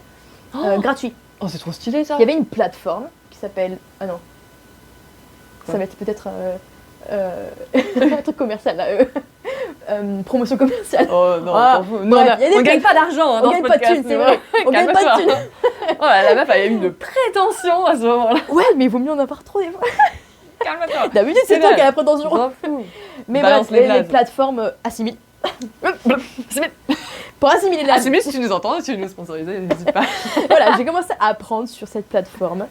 gratuits. Oh, c'est trop stylé, ça. Il y avait une plateforme qui s'appelle... Ah non. Ça va être peut-être un truc commercial, là. Promotion commerciale. Oh non, on gagne pas d'argent dans ce podcast. On gagne pas de thunes, c'est vrai. On gagne pas de thunes. Oh, la meuf, elle a eu une prétention à ce moment-là. Ouais, mais il vaut mieux en avoir trop des fois. Calme-toi. D'habitude, c'est toi qui as la prétention. Mais bref, les plateformes assimilent. Pour assimiler la... Assimile, si tu nous entends, si tu veux nous sponsoriser, n'hésite pas. Voilà, j'ai commencé à apprendre sur cette plateforme.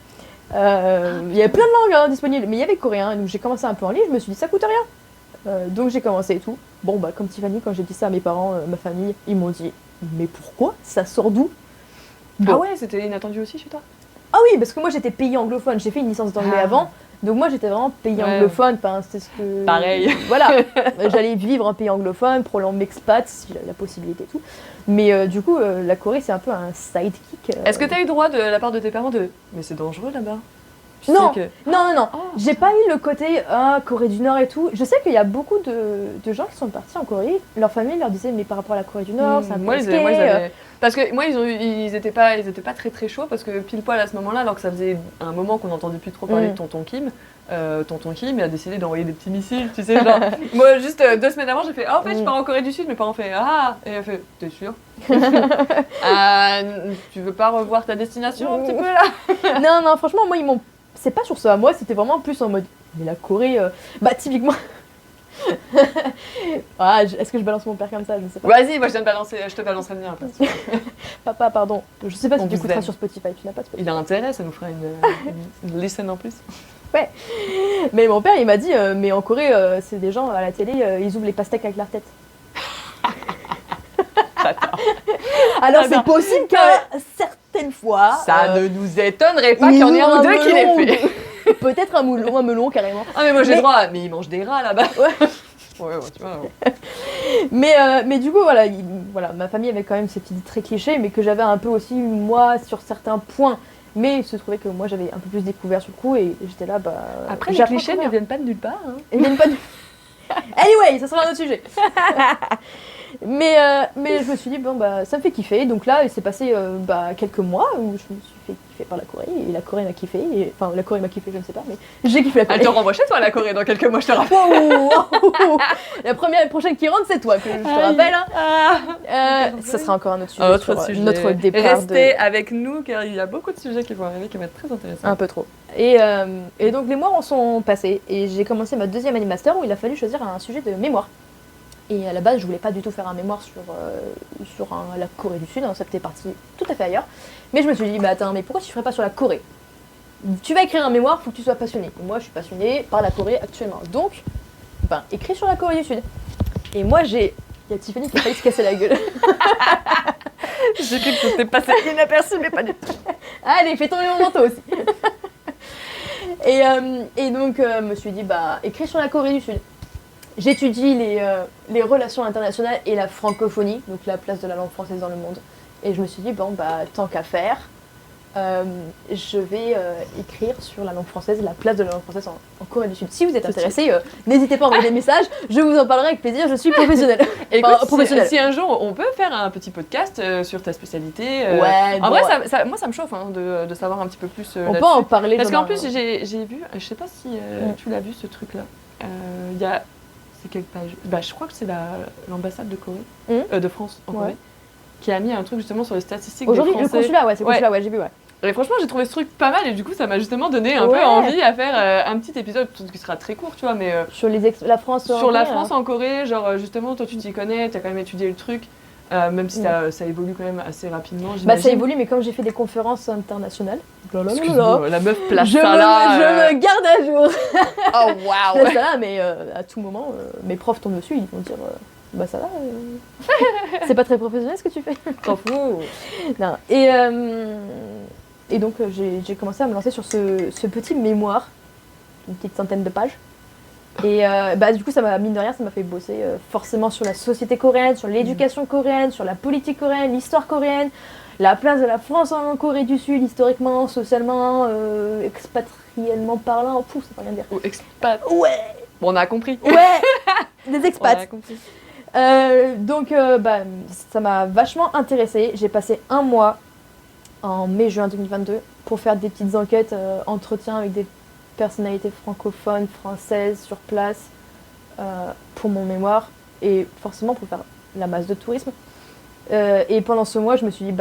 Il y avait plein de langues disponibles, mais il y avait coréen, donc j'ai commencé un peu en ligne, je me suis dit ça coûte rien. Donc j'ai commencé et tout. Bon, comme Tiffany, quand j'ai dit ça à mes parents, ma famille, ils m'ont dit mais pourquoi? Ça sort d'où? Ah ouais, c'était inattendu aussi chez toi? Ah oui, parce que moi j'étais pays anglophone, j'ai fait une licence d'anglais avant, donc moi j'étais vraiment pays anglophone, c'était ce que... Pareil. Voilà, j'allais vivre en pays anglophone, probablement m'expat si j'avais la possibilité et tout. Mais du coup, la Corée c'est un peu un sidekick. Est-ce que tu as eu droit de la part de tes parents de mais c'est dangereux là-bas? Non. J'ai pas eu le côté Corée du Nord et tout. Je sais qu'il y a beaucoup de gens qui sont partis en Corée. Leur famille leur disait mais par rapport à la Corée du Nord, c'est un peu risqué. Parce que moi ils étaient pas très très chauds parce que pile poil à ce moment-là, alors que ça faisait un moment qu'on n'entendait plus trop parler de tonton Kim. Tonton Kim a décidé d'envoyer des petits missiles, tu sais, genre. Moi, juste 2 semaines avant, j'ai fait en fait, je pars en Corée du Sud. Mes parents ont fait et elle fait t'es sûr? Tu veux pas revoir ta destination un petit peu là? Non, franchement, moi, c'est pas sur ça. Moi, c'était vraiment plus en mode. Mais la Corée, typiquement. Est-ce que je balance mon père comme ça? Je ne sais pas. Vas-y, moi je te balancerai le mien après. Papa, pardon. Je sais pas si tu écouteras sur Spotify. Tu n'as pas de Spotify. Il a intérêt, ça nous fera une listen en plus. Ouais. Mais mon père, il m'a dit, mais en Corée, c'est des gens à la télé, ils ouvrent les pastèques avec leur tête. Alors c'est possible que certaines fois... Ça ne nous étonnerait pas qu'il y en ait un ou deux qui l'aient fait. Peut-être un melon carrément. Ah mais moi j'ai droit, mais ils mangent des rats là-bas. Ouais, tu vois. Mais du coup, voilà, ma famille avait quand même ces petits traits clichés, mais que j'avais un peu aussi, moi, sur certains points. Mais il se trouvait que moi, j'avais un peu plus découvert sur le coup, et j'étais là, Après, les clichés ne viennent pas de nulle part. Hein. Ils viennent pas de... Anyway, ça sera un autre sujet. Mais je me suis dit, bon, bah, ça me fait kiffer. Donc là, il s'est passé quelques mois où je me suis fait kiffer par la Corée. Et la Corée m'a kiffé. Enfin, la Corée m'a kiffé, je ne sais pas, mais j'ai kiffé la Corée. Elle te renvoie chez toi, la Corée, dans quelques mois, je te rappelle. La prochaine qui rentre, c'est toi, que je te rappelle. Hein. Ça sera encore un autre sujet. Notre départ. Restez avec nous, car il y a beaucoup de sujets qui vont arriver qui vont être très intéressants. Un peu trop. Et donc, les mois en sont passés. Et j'ai commencé ma deuxième année de master où il a fallu choisir un sujet de mémoire. Et à la base, je voulais pas du tout faire un mémoire sur la Corée du Sud, hein, ça était parti tout à fait ailleurs. Mais je me suis dit, bah attends, mais pourquoi tu ferais pas sur la Corée? Tu vas écrire un mémoire, faut que tu sois passionné. Et moi, je suis passionnée par la Corée actuellement. Donc, écris sur la Corée du Sud. Et moi, il y a Tiffany qui a failli se casser la gueule. J'ai cru que c'était passé inaperçu, mais pas du tout. Allez, fais tomber mon manteau aussi. Et donc, je me suis dit, écris sur la Corée du Sud. J'étudie les relations internationales et la francophonie, donc la place de la langue française dans le monde. Et je me suis dit, tant qu'à faire, je vais écrire sur la langue française, la place de la langue française en Corée du Sud. Si vous êtes intéressés, n'hésitez pas à envoyer des messages, je vous en parlerai avec plaisir, je suis professionnelle. Écoute, si un jour on peut faire un petit podcast sur ta spécialité, en vrai, moi ça me chauffe de savoir un petit peu plus on peut en parler. Parce qu'en plus, j'ai vu, je sais pas si tu l'as vu ce truc-là, il y a... C'est quelle page? Je crois que c'est l'ambassade de Corée, de France en Corée, qui a mis un truc justement sur les statistiques aujourd'hui, des Français. Le consulat, c'est le consulat, j'ai vu, Et franchement, j'ai trouvé ce truc pas mal et du coup, ça m'a justement donné un peu envie à faire un petit épisode qui sera très court, tu vois, mais sur la France sur la France en Corée, genre justement, toi tu t'y connais, t'as quand même étudié le truc. Même si ça évolue quand même assez rapidement. Ça évolue, mais comme j'ai fait des conférences internationales, la meuf place ça là. Je me garde à jour. Oh waouh. Ça là, mais à tout moment, mes profs tombent dessus, ils vont dire ça va. C'est pas très professionnel ce que tu fais. T'en fous. Non. Et donc j'ai commencé à me lancer sur ce petit mémoire, une petite centaine de pages. Et du coup, mine de rien, ça m'a fait bosser forcément sur la société coréenne, sur l'éducation coréenne, sur la politique coréenne, l'histoire coréenne, la place de la France en Corée du Sud, historiquement, socialement, expatriellement parlant, ça veut rien dire. Ou expat. Ouais. Bon, on a compris. Ouais, des expats. On a compris. Donc, ça m'a vachement intéressée. J'ai passé un mois en mai-juin 2022 pour faire des petites enquêtes, entretiens avec des personnalités francophones, françaises sur place pour mon mémoire et forcément pour faire la masse de tourisme. Et pendant ce mois, je me suis dit,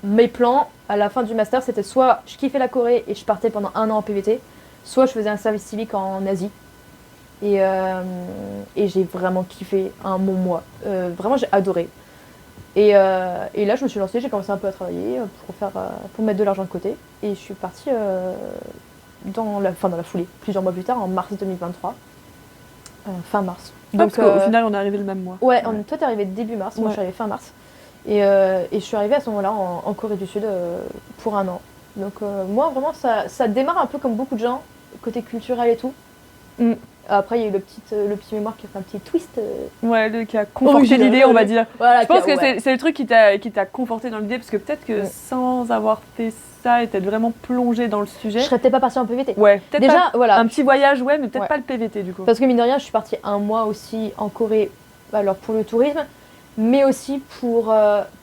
mes plans à la fin du master, c'était soit je kiffais la Corée et je partais pendant 1 an en PVT, soit je faisais un service civique en Asie. Et j'ai vraiment kiffé un bon mois. Vraiment, j'ai adoré. Et là, je me suis lancée, j'ai commencé un peu à travailler pour mettre de l'argent de côté. Et je suis partie dans la foulée, plusieurs mois plus tard, en mars 2023. Fin mars. Donc, parce qu'au final, on est arrivé le même mois. Ouais, toi, t'es arrivé début mars, moi, je suis arrivée fin mars. Et je suis arrivée à ce moment-là en Corée du Sud pour 1 an. Donc, moi, vraiment, ça démarre un peu comme beaucoup de gens, côté culturel et tout. Après, il y a eu le petit mémoire qui a fait un petit twist. Qui a conforté l'idée, on va dire. Voilà, je pense que c'est le truc qui t'a conforté dans l'idée, parce que peut-être que sans avoir fait ça et t'être vraiment plongé dans le sujet... Je serais peut-être pas partie en PVT. Ouais, peut-être déjà, pas un petit voyage, mais peut-être pas le PVT du coup. Parce que mine de rien, je suis partie 1 mois aussi en Corée, alors pour le tourisme, mais aussi pour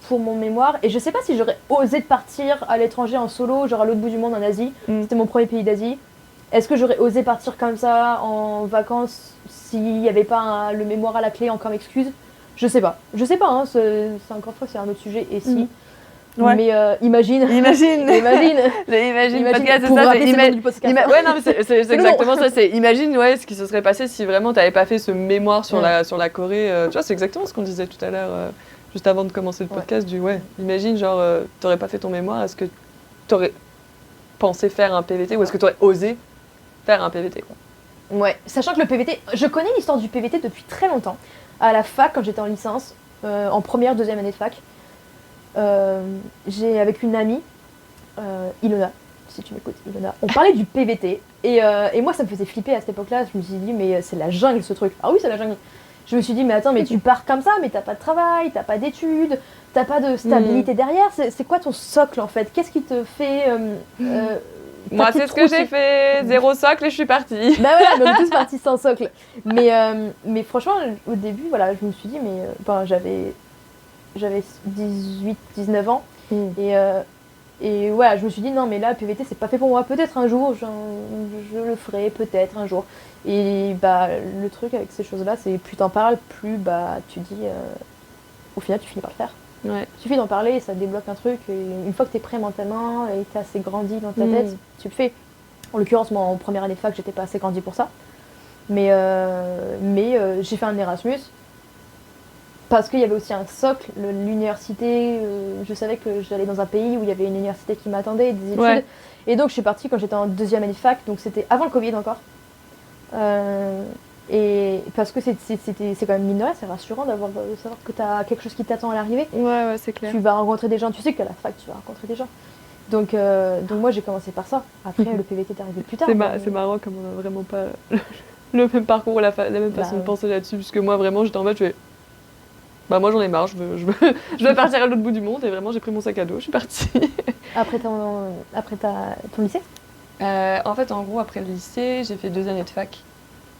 mon mémoire. Et je sais pas si j'aurais osé de partir à l'étranger en solo, genre à l'autre bout du monde en Asie. C'était mon premier pays d'Asie. Est-ce que j'aurais osé partir comme ça en vacances s'il n'y avait pas le mémoire à la clé en comme excuse? Je sais pas, hein, c'est encore une fois c'est un autre sujet et si. Ouais. Mais imagine podcast, pour c'est ça, du podcast. Ouais, non, mais c'est exactement ça, c'est imagine ce qui se serait passé si vraiment t'avais pas fait ce mémoire sur la Corée, tu vois, c'est exactement ce qu'on disait tout à l'heure juste avant de commencer le podcast imagine genre t'aurais pas fait ton mémoire, est-ce que t'aurais pensé faire un PVT ou est-ce que t'aurais osé faire un PVT quoi. Ouais, sachant que le PVT, je connais l'histoire du PVT depuis très longtemps. À la fac, quand j'étais en licence, en première, deuxième année de fac, j'ai avec une amie, Ilona, si tu m'écoutes, Ilona, on parlait du PVT. Et moi, ça me faisait flipper à cette époque-là. Je me suis dit, mais c'est la jungle ce truc. Ah oui, c'est la jungle. Je me suis dit, mais attends, mais tu pars comme ça, mais t'as pas de travail, t'as pas d'études, t'as pas de stabilité derrière. C'est quoi ton socle en fait? Qu'est-ce qui te fait Moi, c'est ce que j'ai fait. 0 socle et je suis partie. Bah voilà, on est tous partis sans socle. Mais franchement, au début, voilà, je me suis dit, j'avais 18, 19 ans. Et ouais, je me suis dit, non, mais là, PVT, c'est pas fait pour moi. Peut-être un jour, je le ferai, peut-être un jour. Et bah, le truc avec ces choses-là, c'est plus t'en parles, plus bah, tu dis, au final, tu finis par le faire. Ouais. Il suffit d'en parler, ça débloque un truc. Et une fois que t'es prêt mentalement et que t'es assez grandi dans ta tête, tu le fais. En l'occurrence, moi, en première année de fac, j'étais pas assez grandi pour ça. Mais j'ai fait un Erasmus. Parce qu'il y avait aussi un socle, l'université, je savais que j'allais dans un pays où il y avait une université qui m'attendait, des études. Ouais. Et donc je suis partie quand j'étais en 2e année de fac, donc c'était avant le Covid encore. Et parce que c'est quand même mine de rien, c'est rassurant de savoir que tu as quelque chose qui t'attend à l'arrivée. Ouais, c'est clair. Tu vas rencontrer des gens, tu sais qu'à la fac tu vas rencontrer des gens. Donc moi j'ai commencé par ça. Après le PVT est arrivé plus tard. C'est marrant comme on n'a vraiment pas le même parcours, la même façon de penser là-dessus, puisque moi vraiment j'étais en mode bah moi j'en ai marre, je veux partir à l'autre bout du monde et vraiment j'ai pris mon sac à dos, je suis partie. Après ton lycée En fait en gros après le lycée j'ai fait 2 années de fac.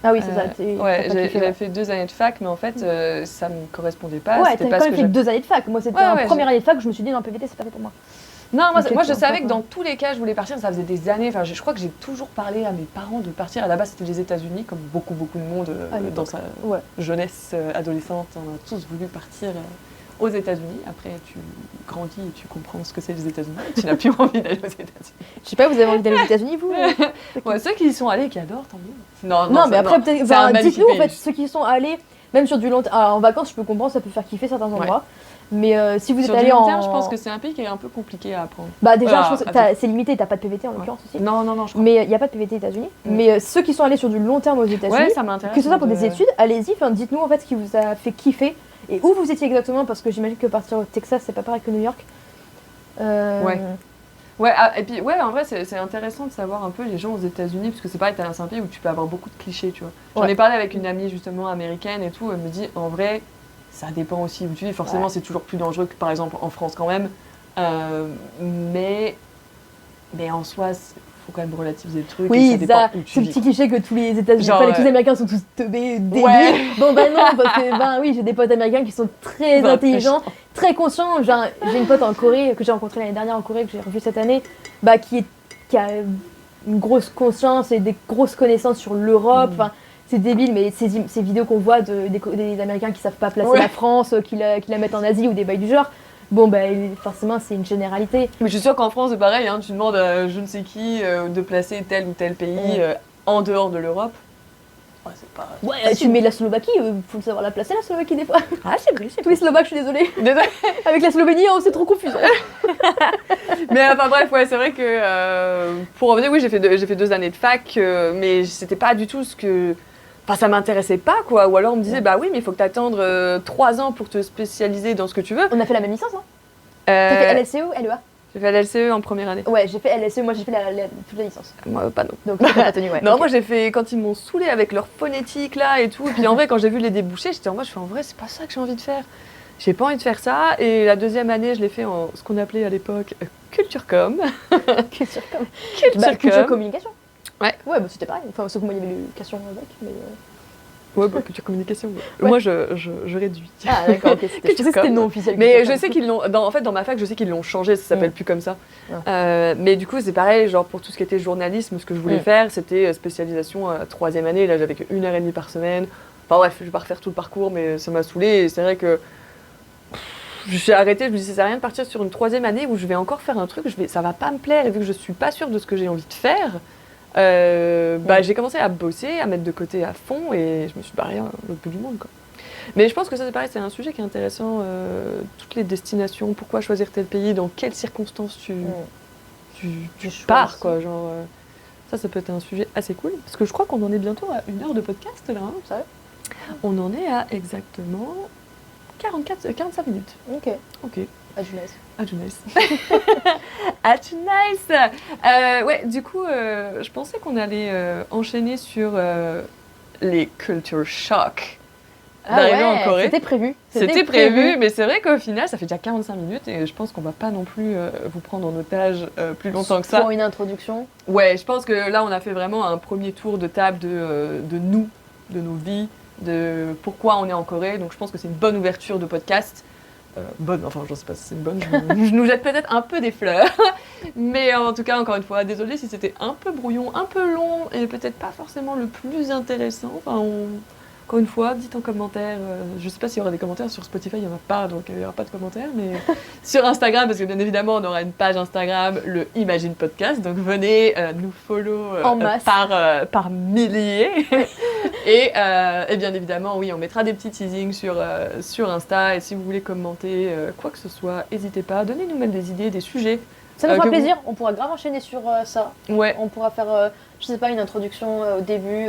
Ah oui c'est ça. Ouais j'avais fait 2 années de fac mais en fait ça me correspondait pas. Ouais t'avais quand même fait 2 années de fac, moi c'était en première année de fac, je me suis dit non PVT c'est pas fait pour moi. Non, moi je savais que dans tous les cas, je voulais partir, ça faisait des années. Enfin, je crois que j'ai toujours parlé à mes parents de partir. À la base, c'était les États-Unis, comme beaucoup de monde dans sa jeunesse adolescente. On a tous voulu partir aux États-Unis. Après, tu grandis et tu comprends ce que c'est les États-Unis. Tu n'as plus envie d'aller aux États-Unis. Je sais pas, vous avez envie d'aller aux États-Unis, vous Ouais, ceux qui y sont allés, qui adorent, tant mieux. Non, mais après, peut-être. Dites-nous, en fait, ceux qui y sont allés, même sur du long terme. En vacances, je peux comprendre, ça peut faire kiffer certains endroits. Mais si vous êtes allé en... je pense que c'est un pays qui est un peu compliqué à apprendre. Bah déjà, je pense que c'est limité, t'as pas de PVT en l'occurrence aussi. Non, je crois. Mais il n'y a pas de PVT aux États-Unis. Mais ceux qui sont allés sur du long terme aux États-Unis, ça m'intéresse. Que ce soit pour des études, allez-y, dites-nous en fait ce qui vous a fait kiffer et où vous étiez exactement, parce que j'imagine que partir au Texas, c'est pas pareil que New York. Ouais, et puis en vrai c'est intéressant de savoir un peu les gens aux États-Unis, parce que c'est pareil, c'est un pays où tu peux avoir beaucoup de clichés, tu vois. J'en ai parlé avec une amie justement américaine et tout, elle me dit en vrai ça dépend aussi où tu vis, forcément c'est toujours plus dangereux que par exemple en France quand même, mais en soi faut quand même relativiser le truc. Oui, et ça dépend où tu c'est vis. le petit cliché que tous les États-Unis, tous les Américains sont tous teubés, débiles. Ouais. Bon bah non, parce que oui, j'ai des potes américains qui sont très intelligents, très conscients. J'ai une pote en Corée que j'ai rencontrée l'année dernière en Corée, que j'ai revue cette année, qui a une grosse conscience et des grosses connaissances sur l'Europe. C'est débile, mais ces vidéos qu'on voit des Américains qui savent pas placer la France, qui la mettent en Asie ou des bails du genre. Bon, forcément, c'est une généralité. Mais je suis sûre qu'en France, c'est pareil, tu demandes à je ne sais qui de placer tel ou tel pays en dehors de l'Europe. Ouais, c'est pas... tu mets la Slovaquie, faut savoir la placer, la Slovaquie, des fois. Ah, c'est vrai, tous les Slovaques, je suis désolée. Avec la Slovénie, c'est trop confusant. Mais enfin bref, c'est vrai que pour revenir, oui, j'ai fait 2 années de fac, mais c'était pas du tout ce que... Enfin, ça m'intéressait pas, quoi. Ou alors on me disait, bah oui, mais il faut que t'attendes 3 ans pour te spécialiser dans ce que tu veux. On a fait la même licence, non T'as fait LSE ou LEA? J'ai fait LLCE en première année. Ouais, j'ai fait LSE, moi j'ai fait toute la licence. Moi, pas non. Donc t'as tenu, ouais. Non, moi j'ai fait, quand ils m'ont saoulé avec leur phonétique là et tout, et puis en vrai, quand j'ai vu les débouchés, j'étais en mode, en vrai, c'est pas ça que j'ai envie de faire. J'ai pas envie de faire ça, et la 2e année, je l'ai fait en ce qu'on appelait à l'époque Culture-Com. Culture-Com. Culture-Com. Communication. Ouais. Ouais, c'était pareil. Enfin, sauf que moi, il y avait l'éducation avec, mais... Ouais, culture communication. Ouais. Moi, je réduis. Ah, d'accord, ok. C'était non officiel. Mais je sais qu'ils l'ont. En fait, dans ma fac, je sais qu'ils l'ont changé, ça s'appelle plus comme ça. Mais du coup, c'est pareil, genre pour tout ce qui était journalisme, ce que je voulais faire, c'était spécialisation à 3e année. Là, j'avais que 1h30 par semaine. Enfin bref, je vais pas refaire tout le parcours, mais ça m'a saoulée. Et c'est vrai que j'ai arrêté, je me dis, ça sert à rien de partir sur une 3e année où je vais encore faire un truc, ça va pas me plaire. Et vu que je suis pas sûre de ce que j'ai envie de faire. J'ai commencé à bosser, à mettre de côté à fond et je me suis barrée à l'autre bout du monde, quoi. Mais je pense que ça c'est pareil, c'est un sujet qui est intéressant, toutes les destinations, pourquoi choisir tel pays, dans quelles circonstances tu pars, quoi. Genre, ça peut être un sujet assez cool, parce que je crois qu'on en est bientôt à 1 heure de podcast là, hein, ça va. On en est à exactement 45 minutes. Ok. Adjunais. Ouais, du coup, je pensais qu'on allait enchaîner sur les culture shock. d'arriver en Corée. C'était prévu. C'était prévu, mais c'est vrai qu'au final, ça fait déjà 45 minutes et je pense qu'on va pas non plus vous prendre en otage plus longtemps que ça. Pour une introduction. Ouais, je pense que là, on a fait vraiment un premier tour de table de nous, de nos vies, de pourquoi on est en Corée. Donc je pense que c'est une bonne ouverture de podcast. Enfin, je sais pas si c'est une bonne, je nous jette peut-être un peu des fleurs. Mais en tout cas, encore une fois, désolée si c'était un peu brouillon, un peu long et peut-être pas forcément le plus intéressant. Enfin, encore une fois, dites en commentaire, je sais pas s'il y aura des commentaires sur Spotify, il n'y en a pas, donc il n'y aura pas de commentaires, mais sur Instagram, parce que bien évidemment, on aura une page Instagram, le Imagine Podcast, donc venez nous follow en masse. par milliers. Et bien évidemment, oui, on mettra des petits teasings sur Insta, et si vous voulez commenter quoi que ce soit, n'hésitez pas, donnez-nous même des idées, des sujets. Ça nous fera plaisir, on pourra grave enchaîner sur ça. Ouais. On pourra faire, je sais pas, une introduction au début.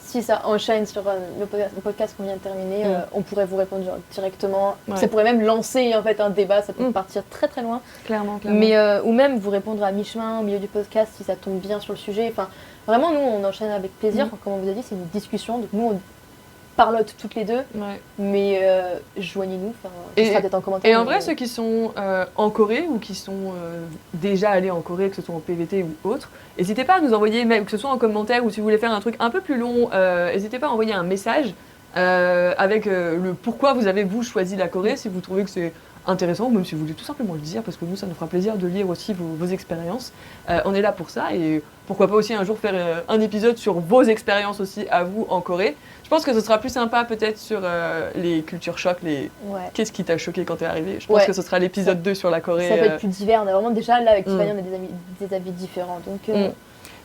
Si ça enchaîne sur le podcast qu'on vient de terminer, on pourrait vous répondre directement. Ouais. Ça pourrait même lancer en fait un débat, ça peut partir très très loin. Clairement. Mais, ou même vous répondre à mi-chemin, au milieu du podcast, si ça tombe bien sur le sujet. Enfin, vraiment, nous, on enchaîne avec plaisir. Comme on vous a dit, c'est une discussion. Donc nous, on parlote toutes les deux. Ouais. Mais joignez-nous, ce sera peut-être en commentaire. Et en vrai, ceux qui sont en Corée ou qui sont déjà allés en Corée, que ce soit en PVT ou autre, n'hésitez pas à nous envoyer, même que ce soit en commentaire ou si vous voulez faire un truc un peu plus long, n'hésitez pas à envoyer un message avec le pourquoi vous avez choisi la Corée, si vous trouvez que c'est intéressant, ou même si vous voulez tout simplement le dire, parce que nous, ça nous fera plaisir de lire aussi vos expériences. On est là pour ça, et pourquoi pas aussi un jour faire un épisode sur vos expériences aussi à vous en Corée. Je pense que ce sera plus sympa peut-être sur les culture chocs, qu'est-ce qui t'a choqué quand t'es arrivé. Je pense que ce sera l'épisode 2 sur la Corée. Ça peut être plus divers, on a vraiment déjà là avec Tiffany, on a des avis différents.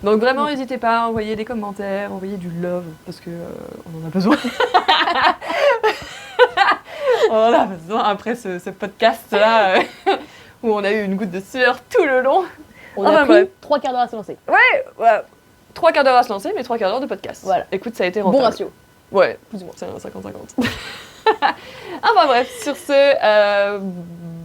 Donc vraiment, n'hésitez pas à envoyer des commentaires, envoyer du love, parce que on en a besoin. On en a besoin après ce podcast-là, où on a eu une goutte de sueur tout le long. On a pris 3 quarts d'heure à se lancer. Ouais, 3 quarts d'heure à se lancer, mais 3 quarts d'heure de podcast. Voilà. Écoute, ça a été rentable. Bon ratio. Ouais, plus ou moins, c'est un 50-50. Enfin bref, sur ce,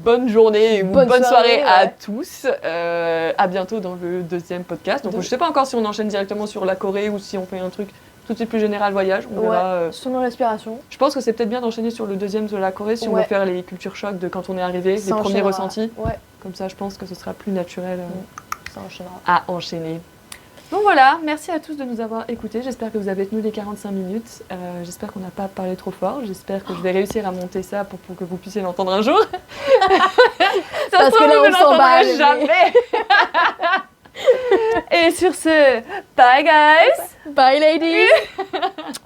bonne journée ou bonne soirée à tous. À bientôt dans le deuxième podcast. Donc je sais pas encore si on enchaîne directement sur la Corée ou si on fait un truc tout de suite plus général voyage. On verra. Selon l'inspiration. Je pense que c'est peut-être bien d'enchaîner sur le deuxième de la Corée si on veut faire les culture chocs de quand on est arrivé, les premiers ressentis. Ouais. Comme ça, je pense que ce sera plus naturel ça enchaînera. À enchaîner. Bon voilà, merci à tous de nous avoir écoutés. J'espère que vous avez tenu les 45 minutes. J'espère qu'on n'a pas parlé trop fort. J'espère que je vais réussir à monter ça pour que vous puissiez l'entendre un jour. Parce que là, on s'emballe. Jamais. Et sur ce, bye guys. Bye ladies.